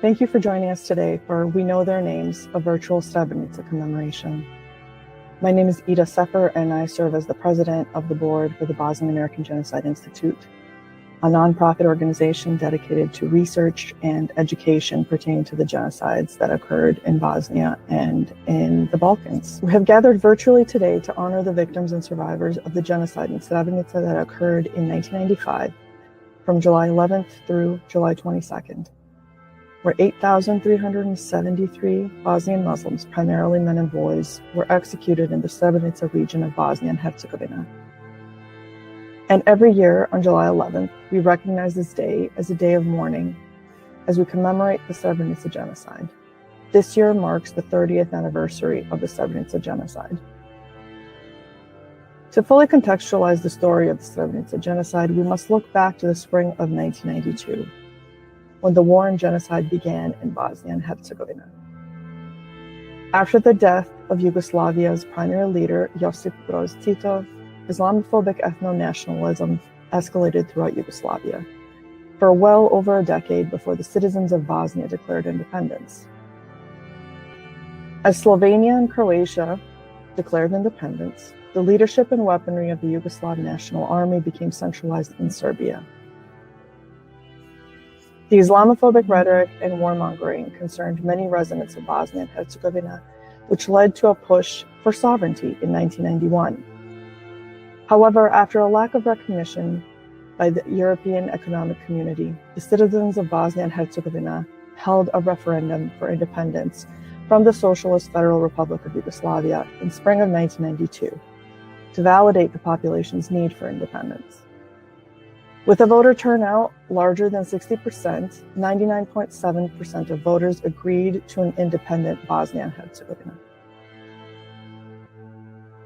Thank you for joining us today for We Know Their Names, a virtual Srebrenica commemoration. My name is Ida Sefer, and I serve as the president of the board for the Bosnian American Genocide Institute, a nonprofit organization dedicated to research and education pertaining to the genocides that occurred in Bosnia and in the Balkans. We have gathered virtually today to honor the victims and survivors of the genocide in Srebrenica that occurred in 1995, from July 11th through July 22nd. Where 8,373 Bosnian Muslims, primarily men and boys, were executed in the Srebrenica region of Bosnia and Herzegovina. And every year on July 11th, we recognize this day as a day of mourning as we commemorate the Srebrenica genocide. This year marks the 30th anniversary of the Srebrenica genocide. To fully contextualize the story of the Srebrenica genocide, we must look back to the spring of 1992. When the war and genocide began in Bosnia and Herzegovina. After the death of Yugoslavia's primary leader, Josip Broz Tito, Islamophobic ethno-nationalism escalated throughout Yugoslavia for well over a decade before the citizens of Bosnia declared independence. As Slovenia and Croatia declared independence, the leadership and weaponry of the Yugoslav National Army became centralized in Serbia. The Islamophobic rhetoric and warmongering concerned many residents of Bosnia and Herzegovina, which led to a push for sovereignty in 1991. However, after a lack of recognition by the European Economic Community, the citizens of Bosnia and Herzegovina held a referendum for independence from the Socialist Federal Republic of Yugoslavia in spring of 1992 to validate the population's need for independence. With a voter turnout larger than 60%, 99.7% of voters agreed to an independent Bosnia and Herzegovina.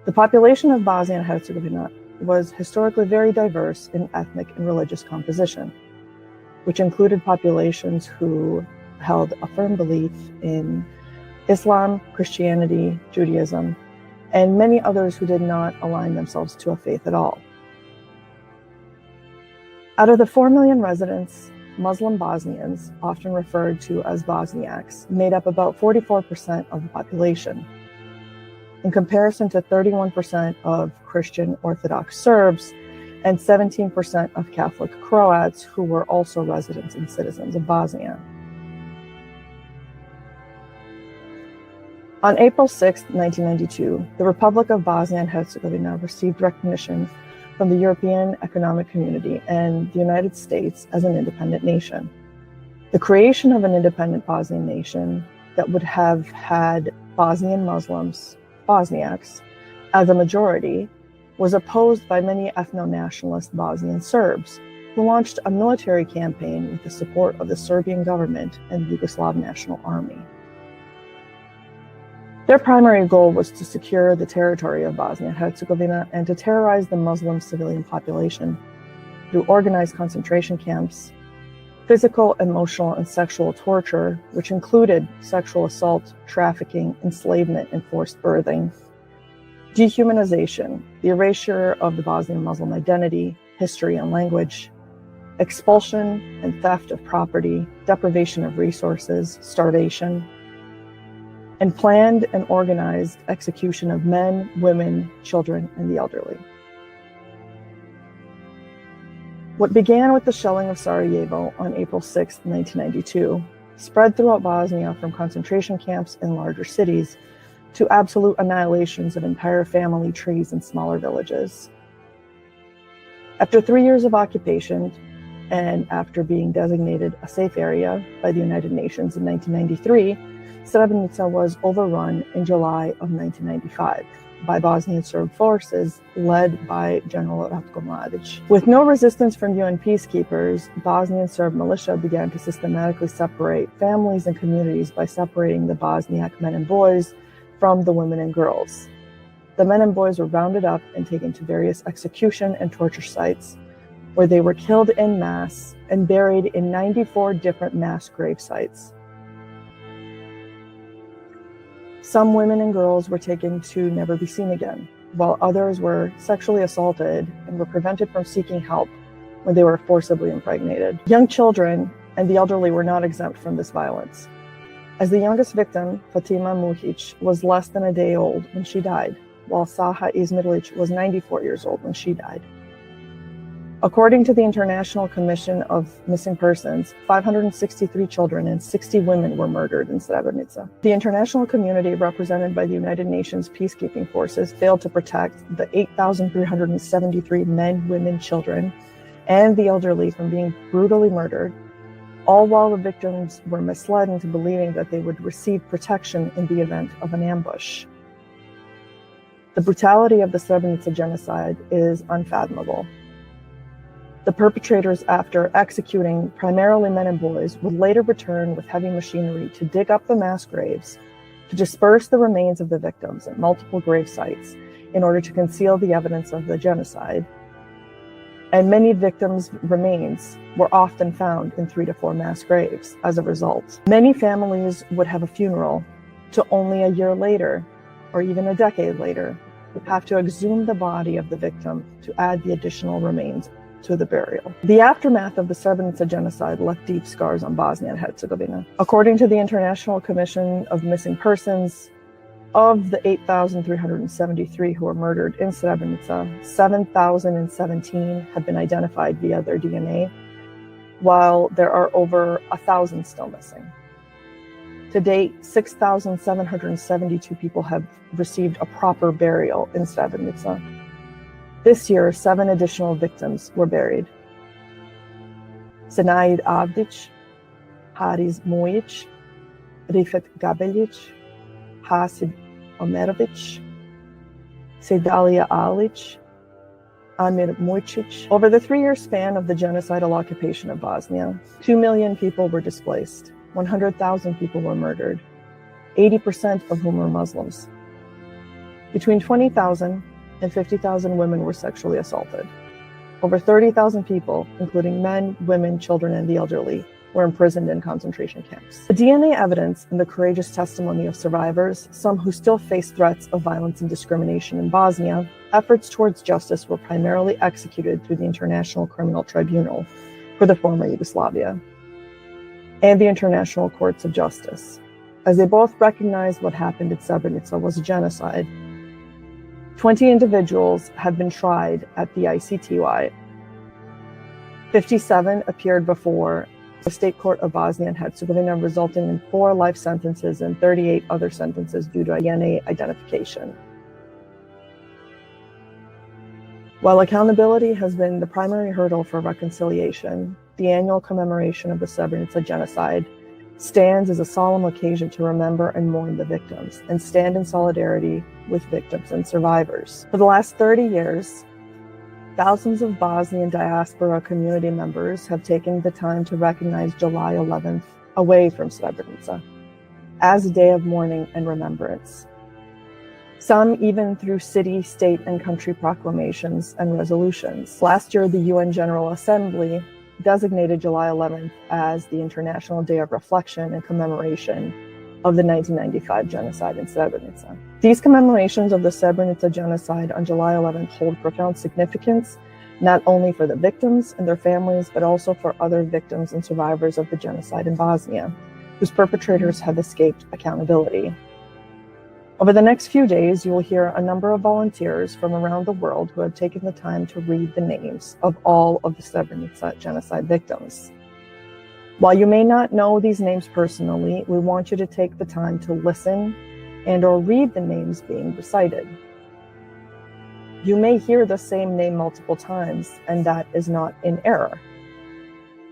The population of Bosnia and Herzegovina was historically very diverse in ethnic and religious composition, which included populations who held a firm belief in Islam, Christianity, Judaism, and many others who did not align themselves to a faith at all. Out of the 4 million residents, Muslim Bosnians, often referred to as Bosniaks, made up about 44% of the population, in comparison to 31% of Christian Orthodox Serbs and 17% of Catholic Croats who were also residents and citizens of Bosnia. On April 6, 1992, the Republic of Bosnia and Herzegovina received recognition from the European Economic Community and the United States as an independent nation. The creation of an independent Bosnian nation that would have had Bosnian Muslims, Bosniaks, as a majority was opposed by many ethno-nationalist Bosnian Serbs, who launched a military campaign with the support of the Serbian government and the Yugoslav National Army. Their primary goal was to secure the territory of Bosnia and Herzegovina and to terrorize the Muslim civilian population through organized concentration camps, physical, emotional, and sexual torture, which included sexual assault, trafficking, enslavement, and forced birthing, dehumanization, the erasure of the Bosnian Muslim identity, history, and language, expulsion and theft of property, deprivation of resources, starvation, and planned and organized execution of men, women, children, and the elderly. What began with the shelling of Sarajevo on April 6, 1992, spread throughout Bosnia from concentration camps in larger cities to absolute annihilations of entire family trees in smaller villages. After 3 years of occupation, and after being designated a safe area by the United Nations in 1993, Srebrenica was overrun in July of 1995 by Bosnian Serb forces led by General Ratko Mladic. With no resistance from UN peacekeepers, Bosnian Serb militia began to systematically separate families and communities by separating the Bosniak men and boys from the women and girls. The men and boys were rounded up and taken to various execution and torture sites, where they were killed en masse and buried in 94 different mass grave sites. Some women and girls were taken to never be seen again, while others were sexually assaulted and were prevented from seeking help when they were forcibly impregnated. Young children and the elderly were not exempt from this violence. As the youngest victim, Fatima Muhic, was less than a day old when she died, while Saha Izmirlic was 94 years old when she died. According to the International Commission of Missing Persons, 563 children and 60 women were murdered in Srebrenica. The international community, represented by the United Nations peacekeeping forces, failed to protect the 8,373 men, women, children, and the elderly from being brutally murdered, all while the victims were misled into believing that they would receive protection in the event of an ambush. The brutality of the Srebrenica genocide is unfathomable. The perpetrators, after executing primarily men and boys, would later return with heavy machinery to dig up the mass graves, to disperse the remains of the victims at multiple grave sites in order to conceal the evidence of the genocide. And many victims' remains were often found in 3 to 4 mass graves as a result. Many families would have a funeral to only a year later, or even a decade later, would have to exhume the body of the victim to add the additional remains to the burial. The aftermath of the Srebrenica genocide left deep scars on Bosnia and Herzegovina. According to the International Commission of Missing Persons, of the 8,373 who were murdered in Srebrenica, 7,017 have been identified via their DNA, while there are over 1,000 still missing. To date, 6,772 people have received a proper burial in Srebrenica. This year, 7 additional victims were buried. Senaid Avdic, Haris Mujic, Rifet Gabelic, Hasib Omerovic, Sedalia Alic, Amir Mujcic. Over the 3-year span of the genocidal occupation of Bosnia, 2 million people were displaced, 100,000 people were murdered, 80% of whom were Muslims. Between 20,000 and 50,000 women were sexually assaulted. Over 30,000 people, including men, women, children, and the elderly, were imprisoned in concentration camps. The DNA evidence and the courageous testimony of survivors, some who still face threats of violence and discrimination in Bosnia, efforts towards justice were primarily executed through the International Criminal Tribunal for the former Yugoslavia and the International Courts of Justice, as they both recognized what happened at Srebrenica was a genocide. 20 individuals have been tried at the ICTY. 57 appeared before the State Court of Bosnia and Herzegovina, resulting in 4 life sentences and 38 other sentences due to DNA identification. While accountability has been the primary hurdle for reconciliation, the annual commemoration of the Srebrenica genocide stands as a solemn occasion to remember and mourn the victims and stand in solidarity with victims and survivors. For the last 30 years, thousands of Bosnian diaspora community members have taken the time to recognize July 11th away from Srebrenica as a day of mourning and remembrance. Some even through city, state, and country proclamations and resolutions. Last year, the UN General Assembly designated July 11th as the International Day of Reflection and Commemoration of the 1995 genocide in Srebrenica. These commemorations of the Srebrenica genocide on July 11th hold profound significance, not only for the victims and their families, but also for other victims and survivors of the genocide in Bosnia, whose perpetrators have escaped accountability. Over the next few days, you will hear a number of volunteers from around the world who have taken the time to read the names of all of the Srebrenica genocide victims. While you may not know these names personally, we want you to take the time to listen and/or read the names being recited. You may hear the same name multiple times, and that is not in error.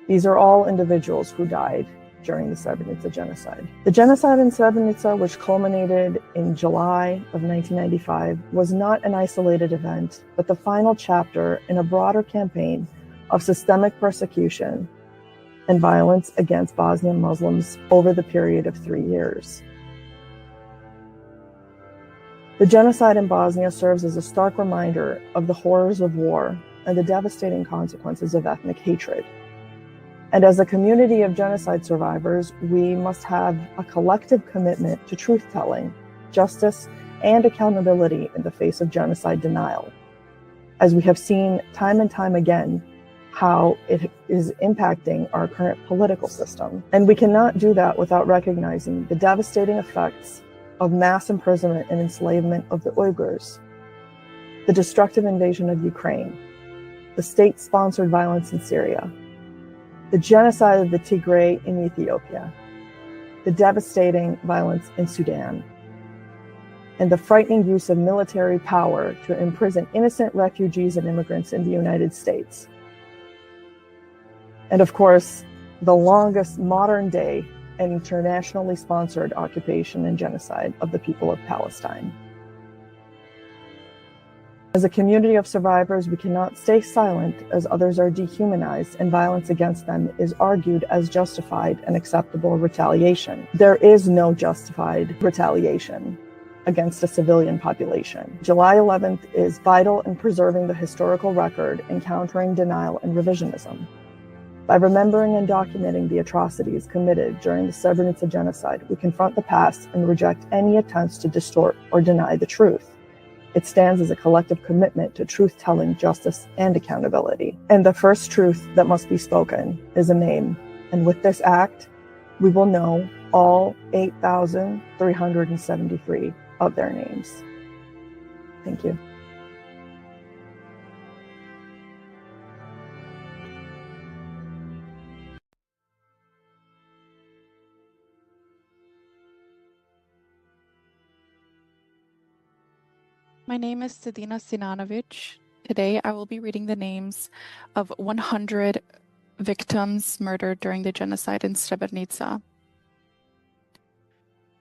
These are all individuals who died during the Srebrenica genocide. The genocide in Srebrenica, which culminated in July of 1995, was not an isolated event, but the final chapter in a broader campaign of systemic persecution and violence against Bosnian Muslims over the period of 3 years. The genocide in Bosnia serves as a stark reminder of the horrors of war and the devastating consequences of ethnic hatred. And as a community of genocide survivors, we must have a collective commitment to truth-telling, justice, and accountability in the face of genocide denial, as we have seen time and time again how it is impacting our current political system. And we cannot do that without recognizing the devastating effects of mass imprisonment and enslavement of the Uyghurs, the destructive invasion of Ukraine, the state-sponsored violence in Syria, the genocide of the Tigray in Ethiopia, the devastating violence in Sudan, and the frightening use of military power to imprison innocent refugees and immigrants in the United States. And of course, the longest modern-day and internationally sponsored occupation and genocide of the people of Palestine. As a community of survivors, we cannot stay silent as others are dehumanized and violence against them is argued as justified and acceptable retaliation. There is no justified retaliation against a civilian population. July 11th is vital in preserving the historical record and countering denial and revisionism. By remembering and documenting the atrocities committed during the Srebrenica genocide, we confront the past and reject any attempts to distort or deny the truth. It stands as a collective commitment to truth-telling, justice, and accountability. And the first truth that must be spoken is a name. And with this act, we will know all 8,373 of their names. Thank you. My name is Sedina Sinanovic. Today I will be reading the names of 100 victims murdered during the genocide in Srebrenica.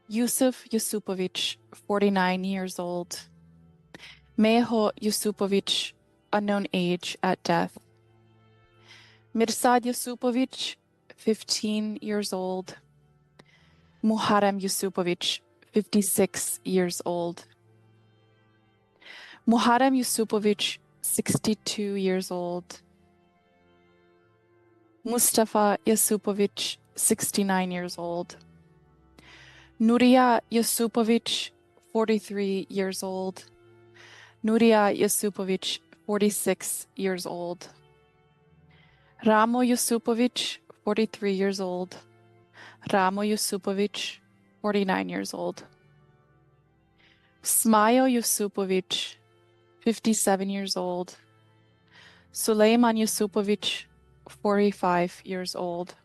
Yusuf Yusupovic, 49 years old. Meho Yusupovic, unknown age at death. Mirsad Yusupovic, 15 years old. Muharrem Yusupovic, 56 years old. Muharrem Yusupovic, 62 years old. Mustafa Yusupovic, 69 years old. Nuria Yusupovic, 43 years old. Nuria Yusupovic, 46 years old. Ramo Yusupovic, 43 years old. Ramo Yusupovic, 49 years old. Smajo Yusupovic, 57 years old. Sulejman Yusupovic, 45 years old.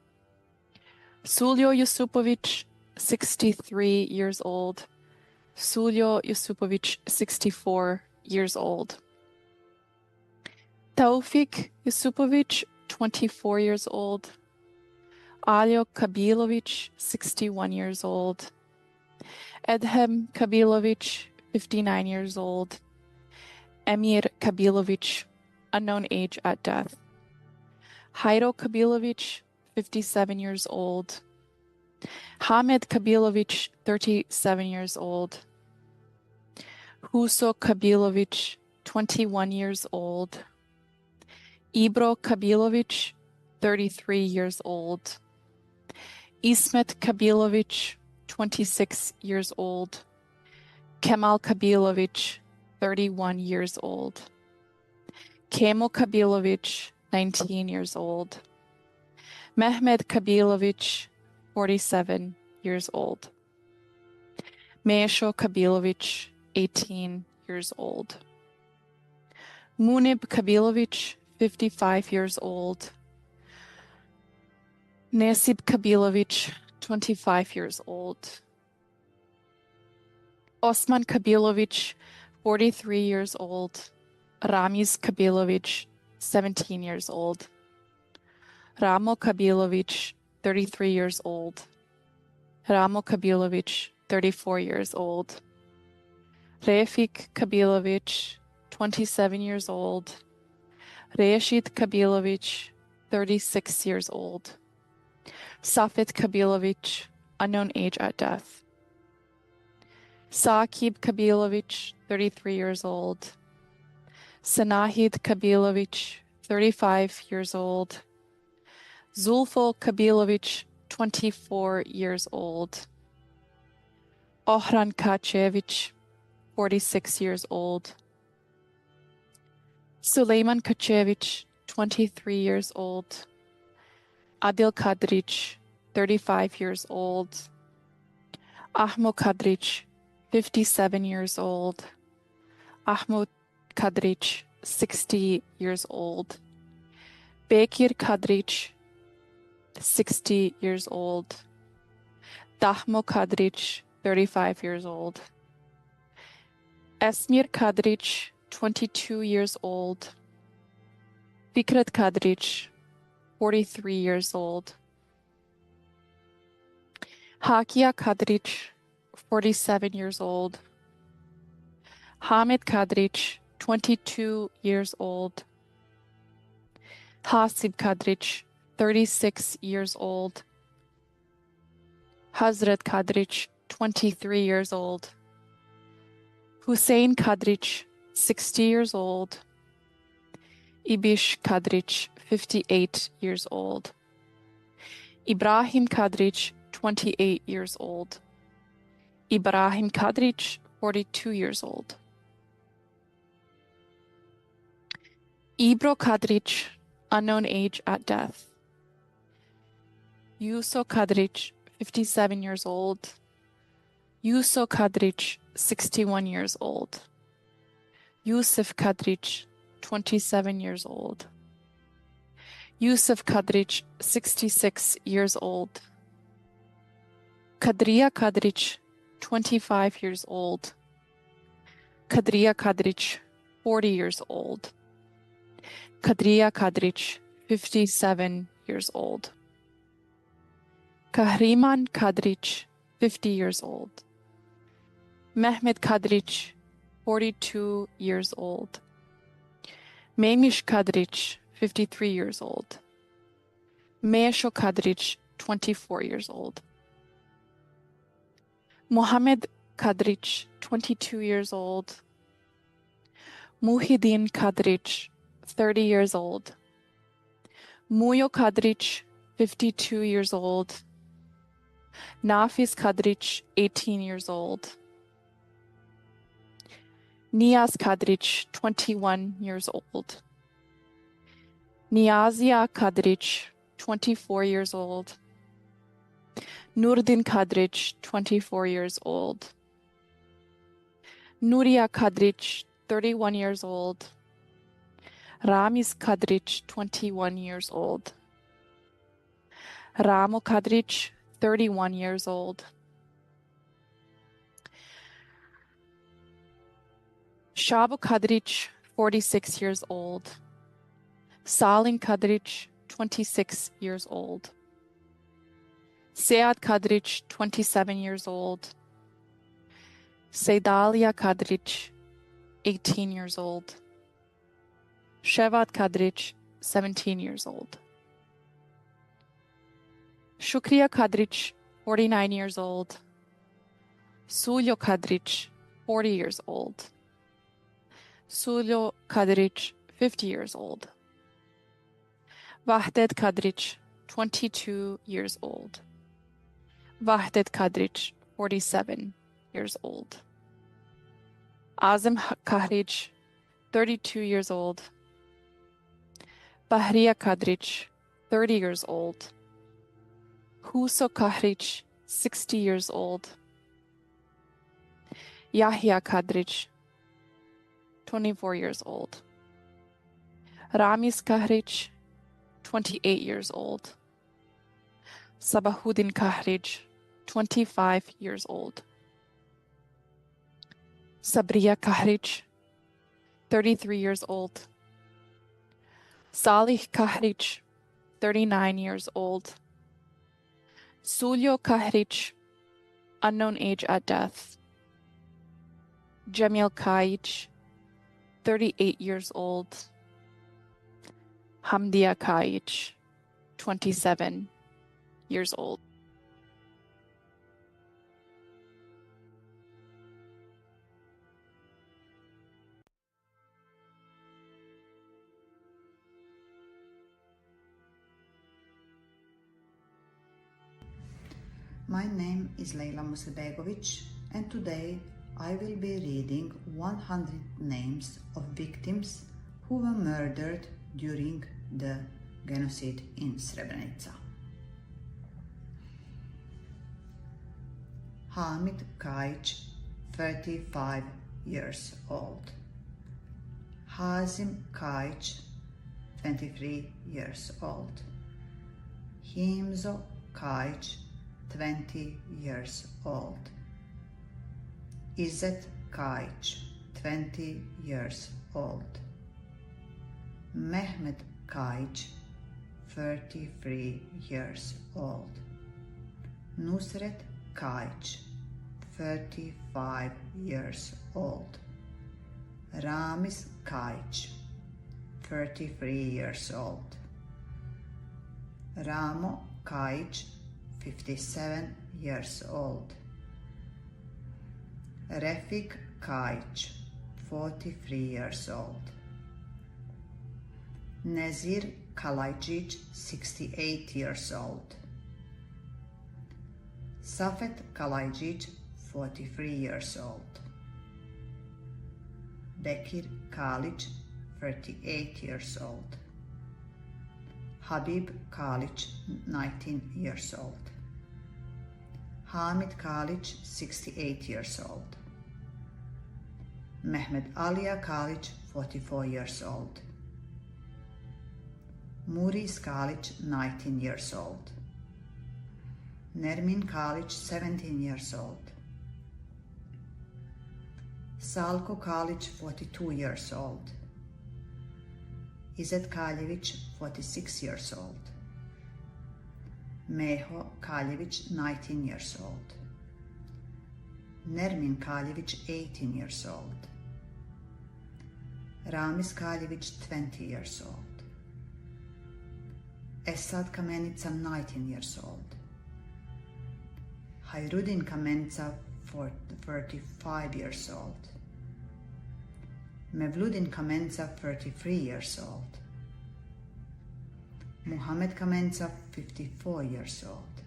Suljo Yusupovic, 63 years old. Suljo Yusupovic, 64 years old. Taufik Yusupovic, 24 years old. Aljo Kabilovic, 61 years old. Edhem Kabilovic, 59 years old. Emir Kabilovic, unknown age at death. Hairo Kabilovic, 57 years old. Hamid Kabilovic, 37 years old. Huso Kabilovic, 21 years old. Ibro Kabilovic, 33 years old. Ismet Kabilovic, 26 years old. Kemal Kabilovic, 31 years old. Kemo Kabilovic, 19 years old. Mehmed Kabilovic, 47 years old. Meesho Kabilovic, 18 years old. Munib Kabilovic, 55 years old. Nasib Kabilovic, 25 years old. Osman Kabilovic, 43 years old. Ramiz Kabilovic, 17 years old. Ramo Kabilovic, 33 years old. Ramo Kabilovic, 34 years old. Refik Kabilovic, 27 years old. Reshid Kabilovic, 36 years old. Safet Kabilovic, unknown age at death. Saqib Kabilovic, 33 years old. Sanahid Kabilovic, 35 years old. Zulfo Kabilovic, 24 years old. Ohran Kacevic, 46 years old. Sulejman Kacevic, 23 years old. Adil Kadric, 35 years old. Ahmo Kadric, 57 years old. Ahmo Kadric, 60 years old. Bekir Kadric, 60 years old. Dahmo Kadric, 35 years old. Esmir Kadric, 22 years old. Fikret Kadric, 43 years old. Hakia Kadric, 47 years old. Hamid Kadric, 22 years old. Hasib Kadric, 36 years old. Hazret Kadric, 23 years old. Hussein Kadric, 60 years old. Ibish Kadric, 58 years old. Ibrahim Kadric, 28 years old. Ibrahim Kadric, 42 years old. Ibro Kadric, unknown age at death. Yuso Kadric, 57 years old. Yuso Kadric, 61 years old. Yusuf Kadric, 27 years old. Yusuf Kadric, 66 years old. Kadriya Kadric, 25 years old. Kadriya Kadric, 40 years old. Kadriya Kadric, 57 years old. Kahriman Kadric, 50 years old. Mehmet Kadric, 42 years old. Memish Kadric, 53 years old. Meesho Kadric, 24 years old. Mohammed Kadric, 22 years old. Muhyiddin Kadric, 30 years old. Muyo Kadric, 52 years old. Nafis Kadric, 18 years old. Niaz Kadric, 21 years old. Niazia Kadric, 24 years old. Nurdin Kadric, 24 years old. Nuria Kadric, 31 years old. Ramiz Kadric, 21 years old. Ramo Kadric, 31 years old. Shabu Kadric, 46 years old. Salim Kadric, 26 years old. Sead Kadric, 27 years old. Seydalia Kadric, 18 years old. Shevat Kadric, 17 years old. Shukriya Kadric, 49 years old. Suljo Kadric, 40 years old. Suljo Kadric, 50 years old. Vahdet Kadric, 22 years old. Vahdet Kadric, 47 years old. Azim Kadric, 32 years old. Bahriya Kadric, 30 years old. Huso Kadric, 60 years old. Yahya Kadric, 24 years old. Ramiz Kadric, 28 years old. Sabahuddin Kadric, 25 years old. Sabriya Kadric, 33 years old. Salih Kadric, 39 years old. Suljo Kadric, unknown age at death. Jamil Kadric, 38 years old. Hamdia Kadric, 27 years old. My name is Leyla Musabegovic, and today I will be reading 100 names of victims who were murdered during the genocide in Srebrenica. Hamid Kaić, 35 years old. Hazim Kaić, 23 years old. Himzo Kaić, 20 years old. Izzet Kaić, 20 years old. Mehmet Kaić, 33 years old. Nusret Kaić, 35 years old. Ramiz Kaić, 33 years old. Ramo Kaić, 57 years old. Refik Kaić, 43 years old. Nezir Kalajdzic, 68 years old. Safet Kalajdzic, 43 years old. Bekir Kalić, 38 years old. Habib Kalić, 19 years old. Hamid Kalić, 68 years old. Mehmet Alija Kalić, 44 years old. Muris Kalić, 19 years old. Nermin Kalić, 17 years old. Salko Kalić, 42 years old. Izet Kaljević, 46 years old. Meho Kaljević, 19 years old. Nermin Kaljević, 18 years old. Ramiz Kaljević, 20 years old. Esad Kamenica, 19 years old. Hayrudin Kamenica, 35 years old. Mevludin Kamenica, 33 years old. Muhammed Kamenica, 54 years old.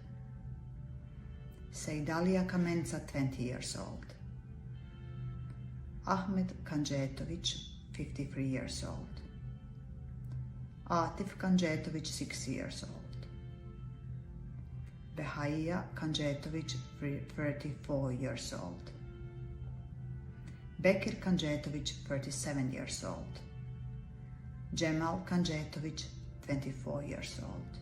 Sejdalia Kamenica, 20 years old. Ahmed Kanjetović, 53 years old. Atif Kanjetović, 6 years old. Behaiya Kanjetović, 34 years old. Bekir Kanjetović, 37 years old. Cemal Kanjetović, 24 years old.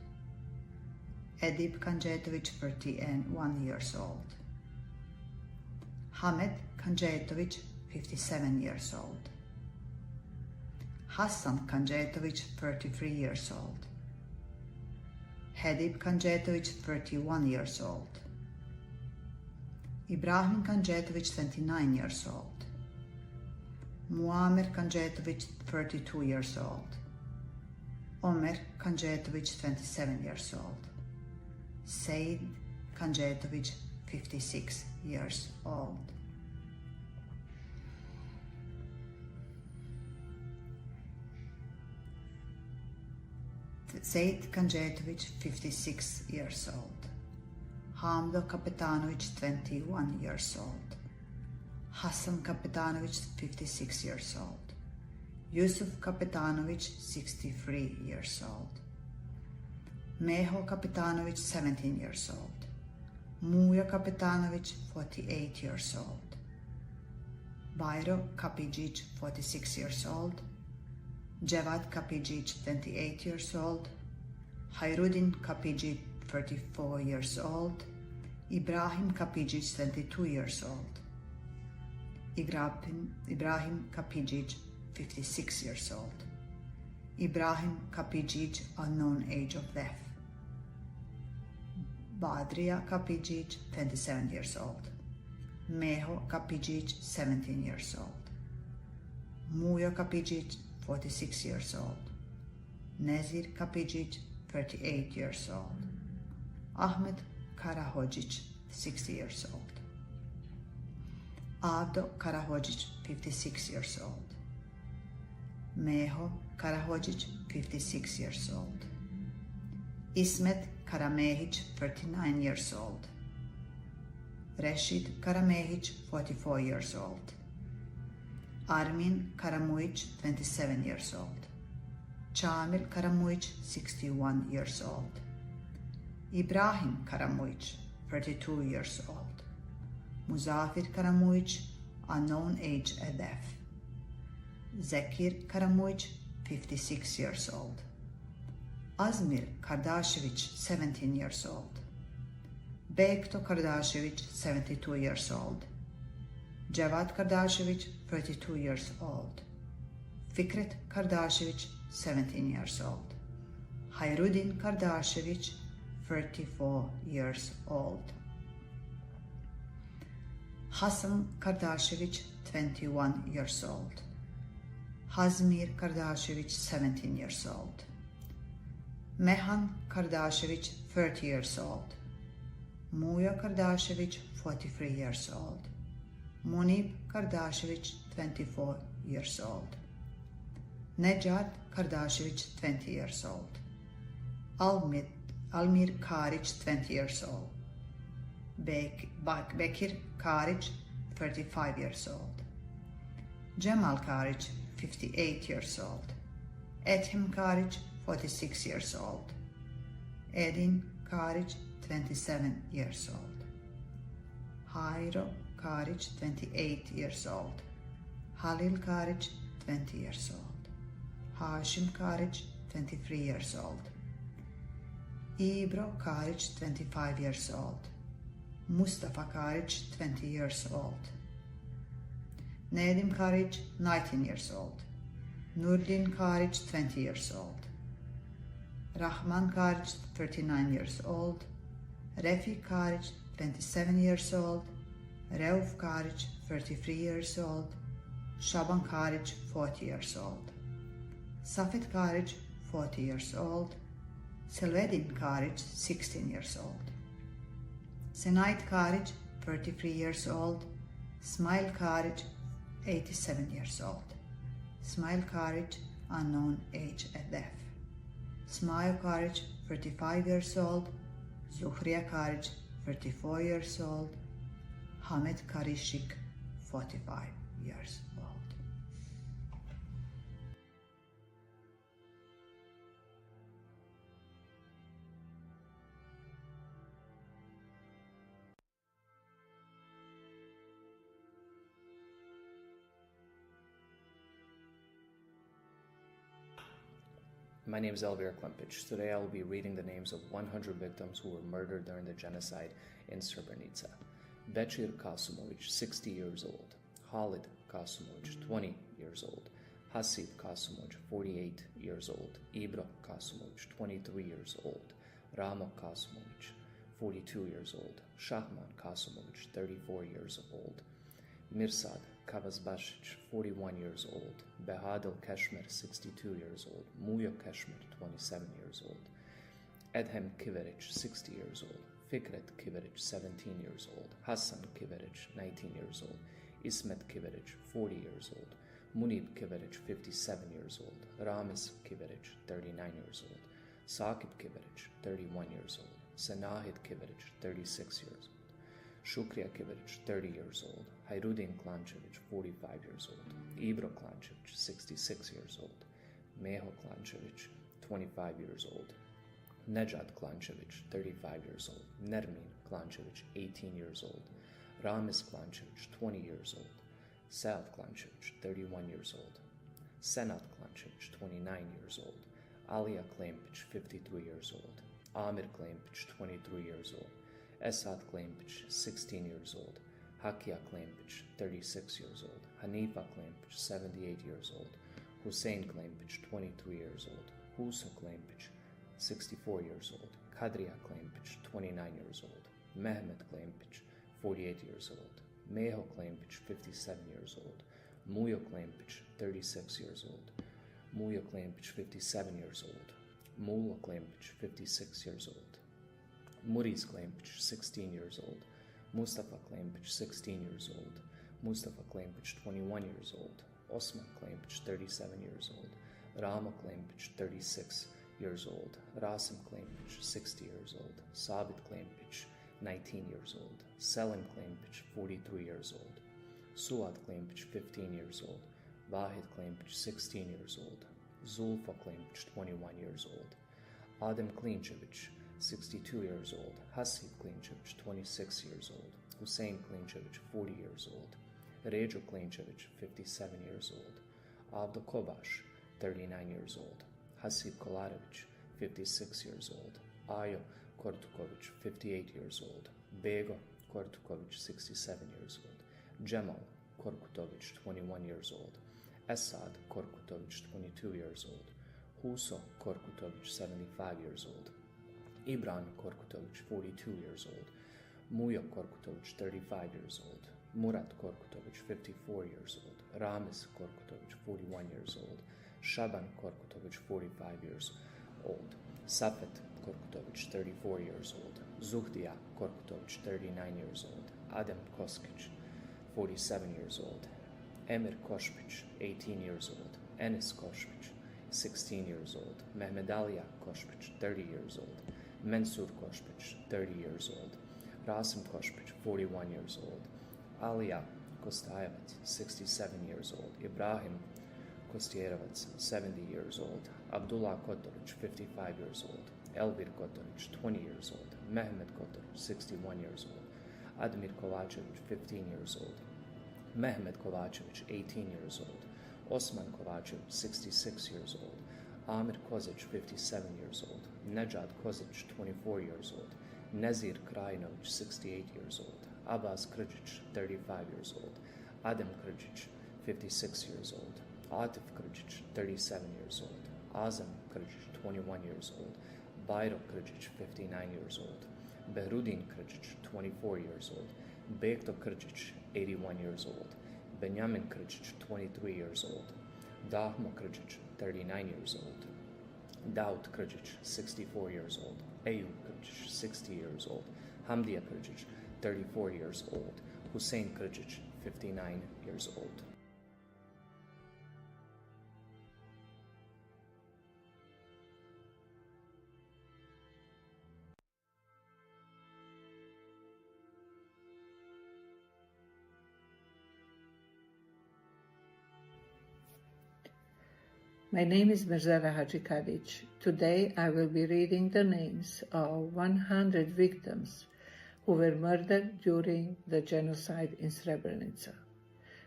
Edip Kanjetović, 31 years old. Hamed Kanjetović, 57 years old. Hasan Kanjetović, 33 years old. Hedip Kanjetović, 31 years old. Ibrahim Kanjetović, 29 years old. Muamer Kanjetović, 32 years old. Omer Kanjetović, 27 years old. Seid Kanjetović, 56 years old. Seid Kanjetović, 56 years old. Hamdo Kapetanović, 21 years old. Hasan Kapetanović, 56 years old. Yusuf Kapetanović, 63 years old. Meho Kapetanović, 17 years old. Muja Kapetanović, 48 years old. Bajro Kapidžić, 46 years old. Cevat Kapidžić, 28 years old. Hayrudin Kapidžić, 34 years old. Ibrahim Kapidžić, 22 years old. Ibrahim Kapidžić, 56 years old. Ibrahim Kapidžić, unknown age of death. Badrija Kapidžić, 27 years old. Meho Kapidžić, 17 years old. Mujo Kapidžić, 46 years old. Nezir Kapidžić, 38 years old. Ahmed Karahodžić, 60 years old. Avdo Karahodžić, 56 years old. Meho Karahodžić, 56 years old. Ismet Karamehić, 39 years old. Rešid Karamehić, 44 years old. Armin Karamujić, 27 years old. Chamil Karamuic, 61 years old. Ibrahim Karamuic, 32 years old. Muzafir Karamuic, unknown age at death. Zekir Karamuic, 56 years old. Azmir Kardashevich, 17 years old. Bekto Kardashevich, 72 years old. Javad Kardashevich, 32 years old. Fikret Kardashevich, 17 years old. Hayruddin Kardashevich, 34 years old. Hassan Kardashevich, 21 years old. Hazmir Kardashevich, 17 years old. Mehan Kardashevich, 30 years old. Muya Kardashevich, 43 years old. Munib Kardashevich, 24 years old. Nejat Kardashevich, 20 years old. Almir Karic, 20 years old. Bekir Karic, 35 years old. Cemal Karic, 58 years old. Ethem Karic, 46 years old. Edin Karic, 27 years old. Hayro Karic, 28 years old. Halil Karic, 20 years old. Hashim Karic, 23 years old. Ibro Karic, 25 years old. Mustafa Karic, 20 years old. Nedim Karic, 19 years old. Nurdin Karic, 20 years old. Rahman Karic, 39 years old. Refi Karic, 27 years old. Rauf Karic, 33 years old. Shaban Karic, 40 years old. Safet Karic, 40 years old. Selvedin Karic, 16 years old. Senait Karic, 33 years old. Smail Karic, 87 years old. Smail Karic, unknown age at death. Smail Karic, 35 years old. Zuhriya Karic, 34 years old. Hamed Karishik, 45 years old. My name is Elvira Klempic. Today I will be reading the names of 100 victims who were murdered during the genocide in Srebrenica. Becir Kasumovic, 60 years old. Khalid Kasumovic, 20 years old. Hasib Kasumovic, 48 years old. Ibra Kasumovic, 23 years old. Ramo Kasumovic, 42 years old. Shahman Kasumovic, 34 years old. Mirsad Kavazbashic, 41 years old. Behadil Kashmir, 62 years old. Muya Kashmir, 27 years old. Edhem Kiveric, 60 years old. Fikret Kiveric, 17 years old. Hassan Kiveric, 19 years old. Ismet Kiveric, 40 years old. Munib Kiveric, 57 years old. Ramiz Kiveric, 39 years old. Sakib Kiveric, 31 years old. Senahid Kiveric, 36 years old. Shukriya Kiveric, 30 years old. Hayruddin Klančević, 45 years old. Ibro Klančević, 66 years old. Meho Klančević, 25 years old. Nejad Klančević, 35 years old. Nermin Klančević, 18 years old. Ramiz Klančević, 20 years old. Sead Klančević, 31 years old. Senat Klančević, 29 years old. Alija Klempić, 53 years old. Amir Klempić, 23 years old. Esad Klempić, 16 years old. Hakia Klempić, 36 years old. Hanifa Klempić, 78 years old. Hussein Klempić, 22 years old. Huso Klempić, 64 years old. Kadriya Klempić, 29 years old. Mehmet Klempić, 48 years old. Meho Klempić, 57 years old. Mujo Klempić, 36 years old. Mujo Klempić, 57 years old. Mulo Klempić, 56 years old. Muriz Klempić, 16 years old. Mustafa Klempić, 16 years old. Mustafa Klempić, 21 years old. Osman Klempić, 37 years old. Ramo Klempić, 36 years old. Rasim Klempić, 60 years old. Sabit Klempić, 19 years old. Selim Klempić, 43 years old. Suad Klempić, 15 years old. Vahid Klempić, 16 years old. Zulfa Klinčić, 21 years old. Adem Klinčević, 62 years old. Hasib Klinčević, 26 years old. Hussein Klinčević, 40 years old. Ređo Klinčević, 57 years old. Avdo Kovaš, 39 years old. Hasib Kolarević, 56 years old. Ajo Kortuković, 58 years old. Bego Kortuković, 67 years old. Cemal Korkutović, 21 years old. Esad Korkutović, 22 years old. Huso Korkutović, 75 years old. Ibran Korkutović, 42 years old. Mujo Korkutović, 35 years old. Murat Korkutović, 54 years old. Ramiz Korkutović, 41 years old. Shaban Korkutović, 45 years old. Safet Korkutović, 34 years old. Zuhdija Korkutović, 39 years old. Adem Koskić, 47 years old. Emir Košpić, 18 years old. Enis Košpić, 16 years old. Mehmedalija Košpić, 30 years old. Mensur Košpić, 30 years old. Rasim Košpić, 41 years old. Alija Kostajevac, 67 years old. Ibrahim Kostjerevac, 70 years old. Abdullah Kotorić, 55 years old. Elvir Kotorić, 20 years old. Mehmet Kotorić, 61 years old. Admir Kovačević, 15 years old. Mehmet Kovačević, 18 years old. Osman Kovačević, 66 years old. Amir Kozić, 57 years old. Nejad Kozić, 24 years old. Nezir Krajinović, 68 years old. Abbas Krđić, 35 years old. Adem Krđić, 56 years old. Atif Krđić, 37 years old. Azam Krđić, 21 years old. Bajro Krđić, 59 years old. Behrudin Krđić, 24 years old. Bekto Krđić, 81 years old. Benjamin Krđić, 23 years old. Dahmo Krđić, 39 years old. Daud Krđić, 64 years old. Eyüp Krđić, 60 years old. Hamdija Krđić, 34 years old. Hussein Krđić, 59 years old. My name is Mirzara Hadzikadic. Today I will be reading the names of 100 victims who were murdered during the genocide in Srebrenica.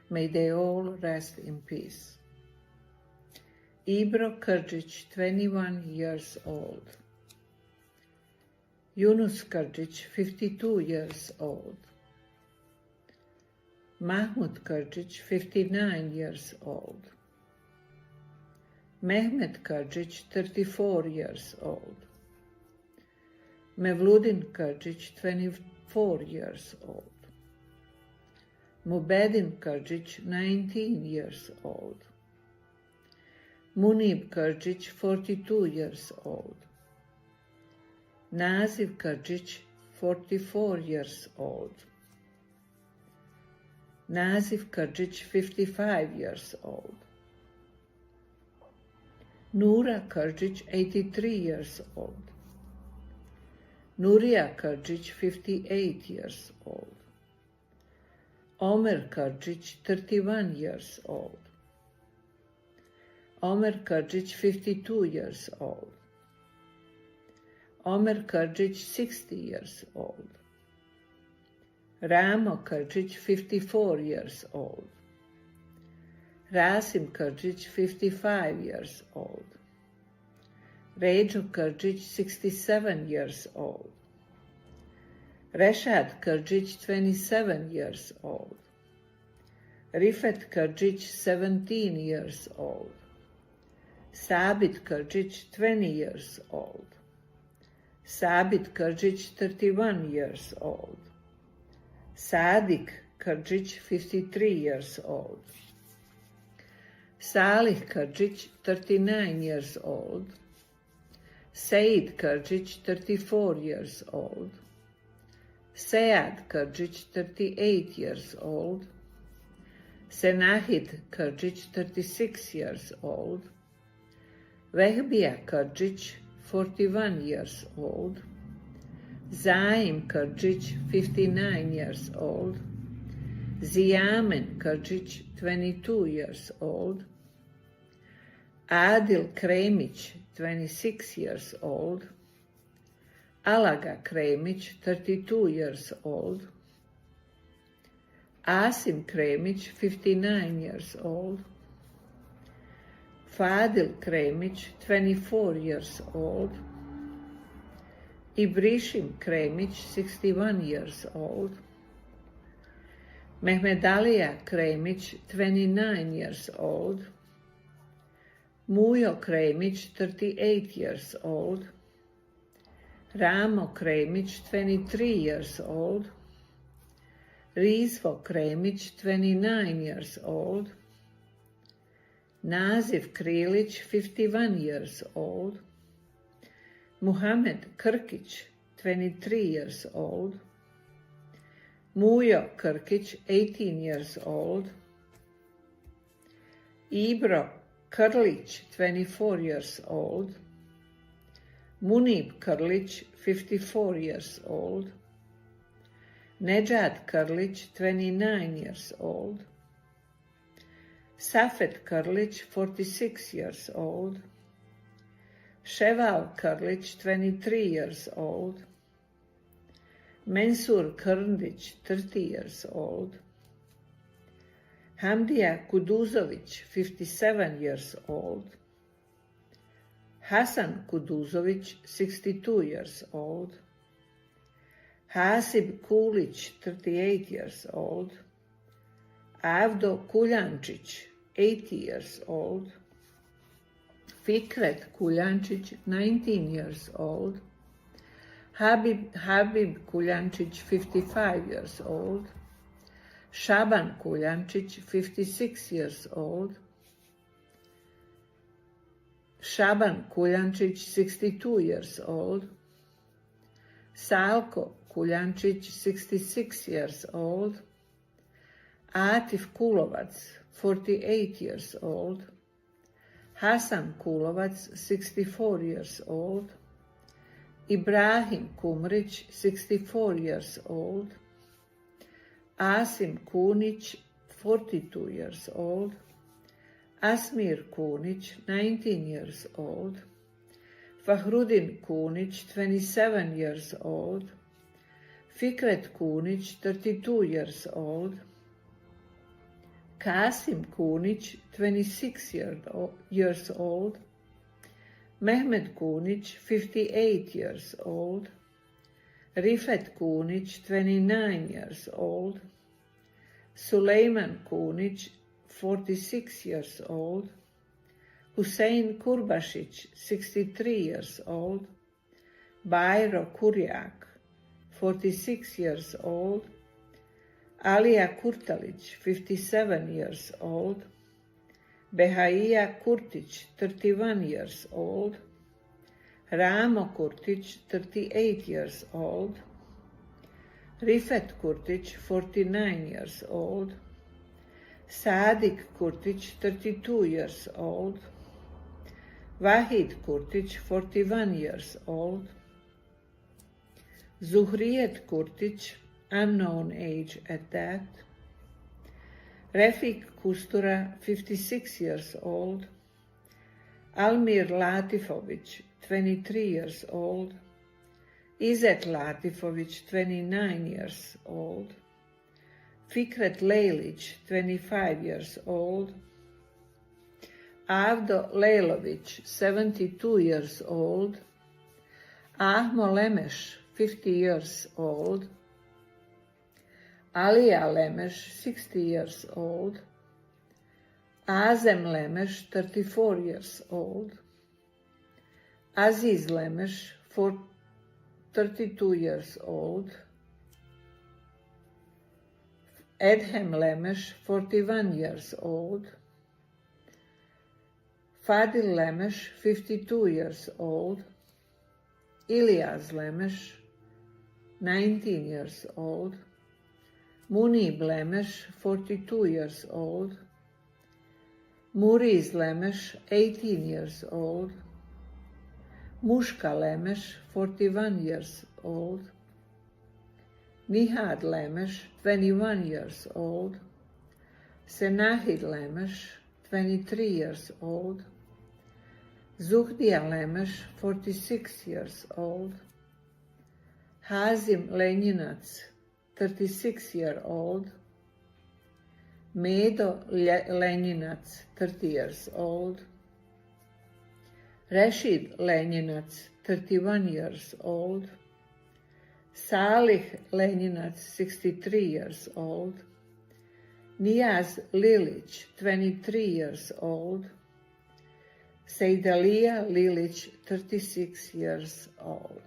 May they all rest in peace. Ibro Krđić, 21 years old. Yunus Krđić, 52 years old. Mahmud Krđić, 59 years old. Mehmet Krđić, 34 years old. Mevludin Krđić, 24 years old. Mubedin Krđić, 19 years old. Munib Krđić, 42 years old. Naziv Krđić, 44 years old. Naziv Krđić, 55 years old. Nura Krđić, 83 years old. Nuria Krđić, 58 years old. Omer Krđić, 31 years old. Omer Krđić, 52 years old. Omer Krđić, 60 years old. Ramo Krđić, 54 years old. Rasim Krđić, 55 years old. Ređo Krđić, 67 years old. Rešad Krđić, 27 years old. Rifet Krđić, 17 years old. Sabit Krđić, 20 years old. Sabit Krđić, 31 years old. Sadik Krđić, 53 years old. Salih Krđić, 39 years old. Seid Krđić, 34 years old. Sead Krđić, 38 years old. Senahid Krđić, 36 years old. Vehbija Krđić, 41 years old. Zaim Krđić, 59 years old. Ziyamen Krđić, 22 years old. Adil Kremić, 26 years old, Alaga Kremić, 32 years old, Asim Kremić, 59 years old, Fadil Kremić, 24 years old, Ibrishim Kremić, 61 years old, Mehmedalija Kremić, 29 years old, Mujo Kremić, 38 years old, Ramo Kremić, 23 years old, Rizvo Kremić, 29 years old, Naziv Krilić, 51 years old, Muhamed Krkić, 23 years old, Mujo Krkić, 18 years old, Ibro Krlić, 24 years old, Munib Krlić, 54 years old, Nejad Krlić, 29 years old, Safet Krlić, 46 years old, Sheval Krlić, 23 years old, Mensur Krndić, 30 years old, Hamdija Kuduzović, 57 years old, Hasan Kuduzović, 62 years old, Hasib Kulić, 38 years old, Avdo Kuljančić, 80 years old, Fikret Kuljančić, 19 years old, Habib Kuljančić, 55 years old, Shaban Kuljančić, 56 years old, Shaban Kuljančić, 62 years old, Salko Kuljančić, 66 years old, Atif Kulovac, 48 years old, Hasan Kulovac, 64 years old, Ibrahim Kumrić, 64 years old, Asim Kunić, 42 years old, Asmir Kunić, 19 years old, Fahrudin Kunić, 27 years old, Fikret Kunić, 32 years old, Kasim Kunić, 26 years old, Mehmet Kunić, 58 years old, Rifet Kunić, 29 years old, Sulejman Kunić, 46 years old, Hussein Kurbašić, 63 years old, Bajro Kurjak, 46 years old, Alija Kurtalić, 57 years old, Behaija Kurtić, 31 years old, Ramo Kurtić, 38 years old, Rifet Kurtić, 49 years old, Sadik Kurtić, 32 years old, Vahid Kurtić, 41 years old, Zuhrijet Kurtić, unknown age at that, Refik Kustura, 56 years old, Almir Latifović, 23 years old, Izet Latifović, 29 years old, Fikret Lejlić, 25 years old, Avdo Lejlović, 72 years old, Ahmo Lemeš, 50 years old, Alija Lemeš, 60 years old, Azem Lemeš, 34 years old, Aziz Lemeš, 32 years old, Edhem Lemeš, 41 years old, Fadil Lemeš, 52 years old, Ilyas Lemeš, 19 years old, Munib Lemeš, 42 years old, Muriz Lemeš, 18 years old, Mushka Lemeš, 41 years old, Nihad Lemeš, 21 years old, Senahid Lemeš, 23 years old, Zuhdia Lemesh, 46 years old. Hazim Leninac, 36-year-old. Medo Leninac, 30 years old. Rashid Leninac, 31 years old. Salih Leninac, 63 years old. Niyaz Lilic, 23 years old. Sejdalia Lilic, 36 years old.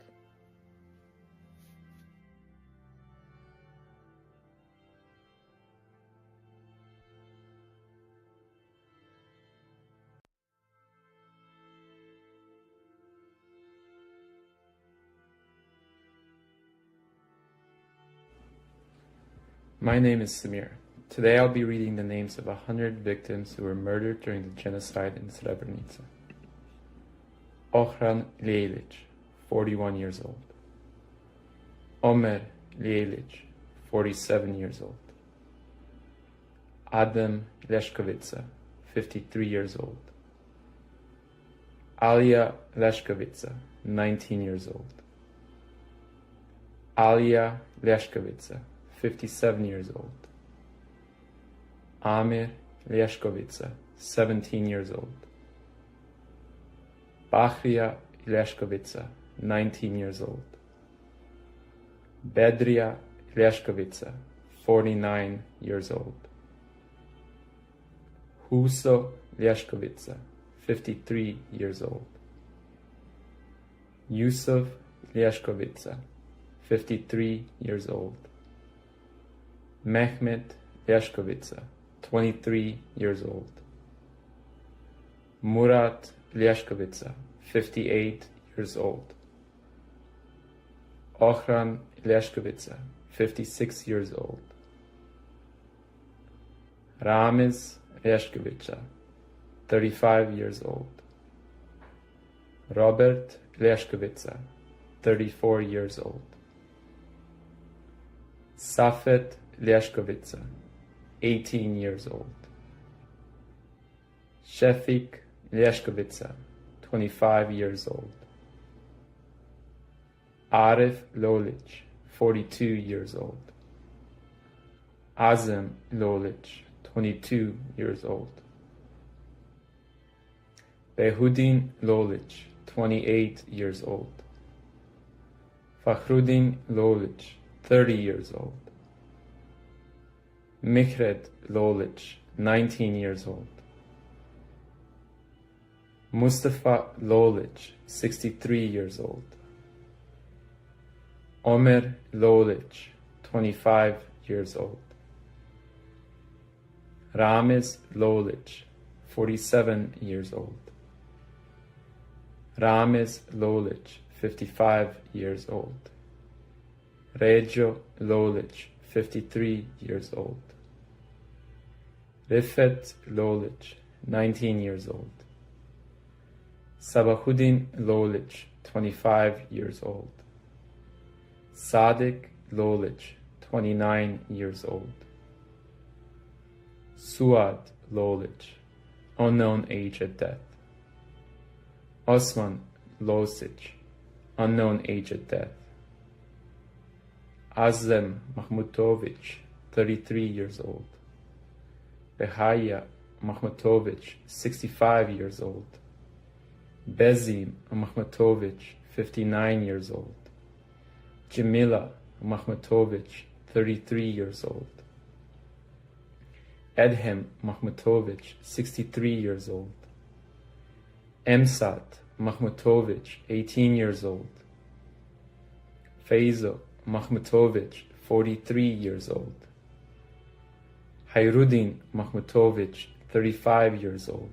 My name is Samir. Today I'll be reading the names of 100 victims who were murdered during the genocide in Srebrenica. Ohran Lejlic, 41 years old. Omer Lejlic, 47 years old. Adam Leškovica, 53 years old. Alia Leškovica, 19 years old. Alia Leškovica, 57 years old. Amir Leškovica, 17 years old. Bahria Leškovica, 19 years old. Bedria Leškovica, 49 years old. Huso Leškovica, 53 years old. Yusuf Leškovica, 53 years old. Mehmet Leškovica, 23 years old. Murat Leškovica, 58 years old. Ohran Leškovica, 56 years old. Ramiz Leškovica, 35 years old. Robert Leškovica, 34 years old. Safet Leškovica, 18 years old. Shefik Leškovica, 25 years old. Arif Lolic, 42 years old. Azem Lolic, 22 years old. Behudin Lolic, 28 years old. Fakhrudin Lolic, 30 years old. Mihred Lolic, 19 years old. Mustafa Lolic, 63 years old. Omer Lolic, 25 years old. Ramiz Lolic, 47 years old. Ramiz Lolic, 55 years old. Reggio Lolic, 53 years old. Rifet Lolic, 19 years old. Sabahuddin Lolic, 25 years old. Sadik Lolic, 29 years old. Suad Lolic, unknown age at death. Osman Losic, unknown age at death. Azem Mahmutovic, 33 years old. Behaya Mahmutovic, 65 years old. Bezim Mahmutovic, 59 years old. Jamila Mahmutovic, 33 years old. Edhem Mahmutovic, 63 years old. Emsat Mahmutovic, 18 years old. Faizo Mahmutovic, 43 years old. Hayruddin Mahmutovic, 35 years old.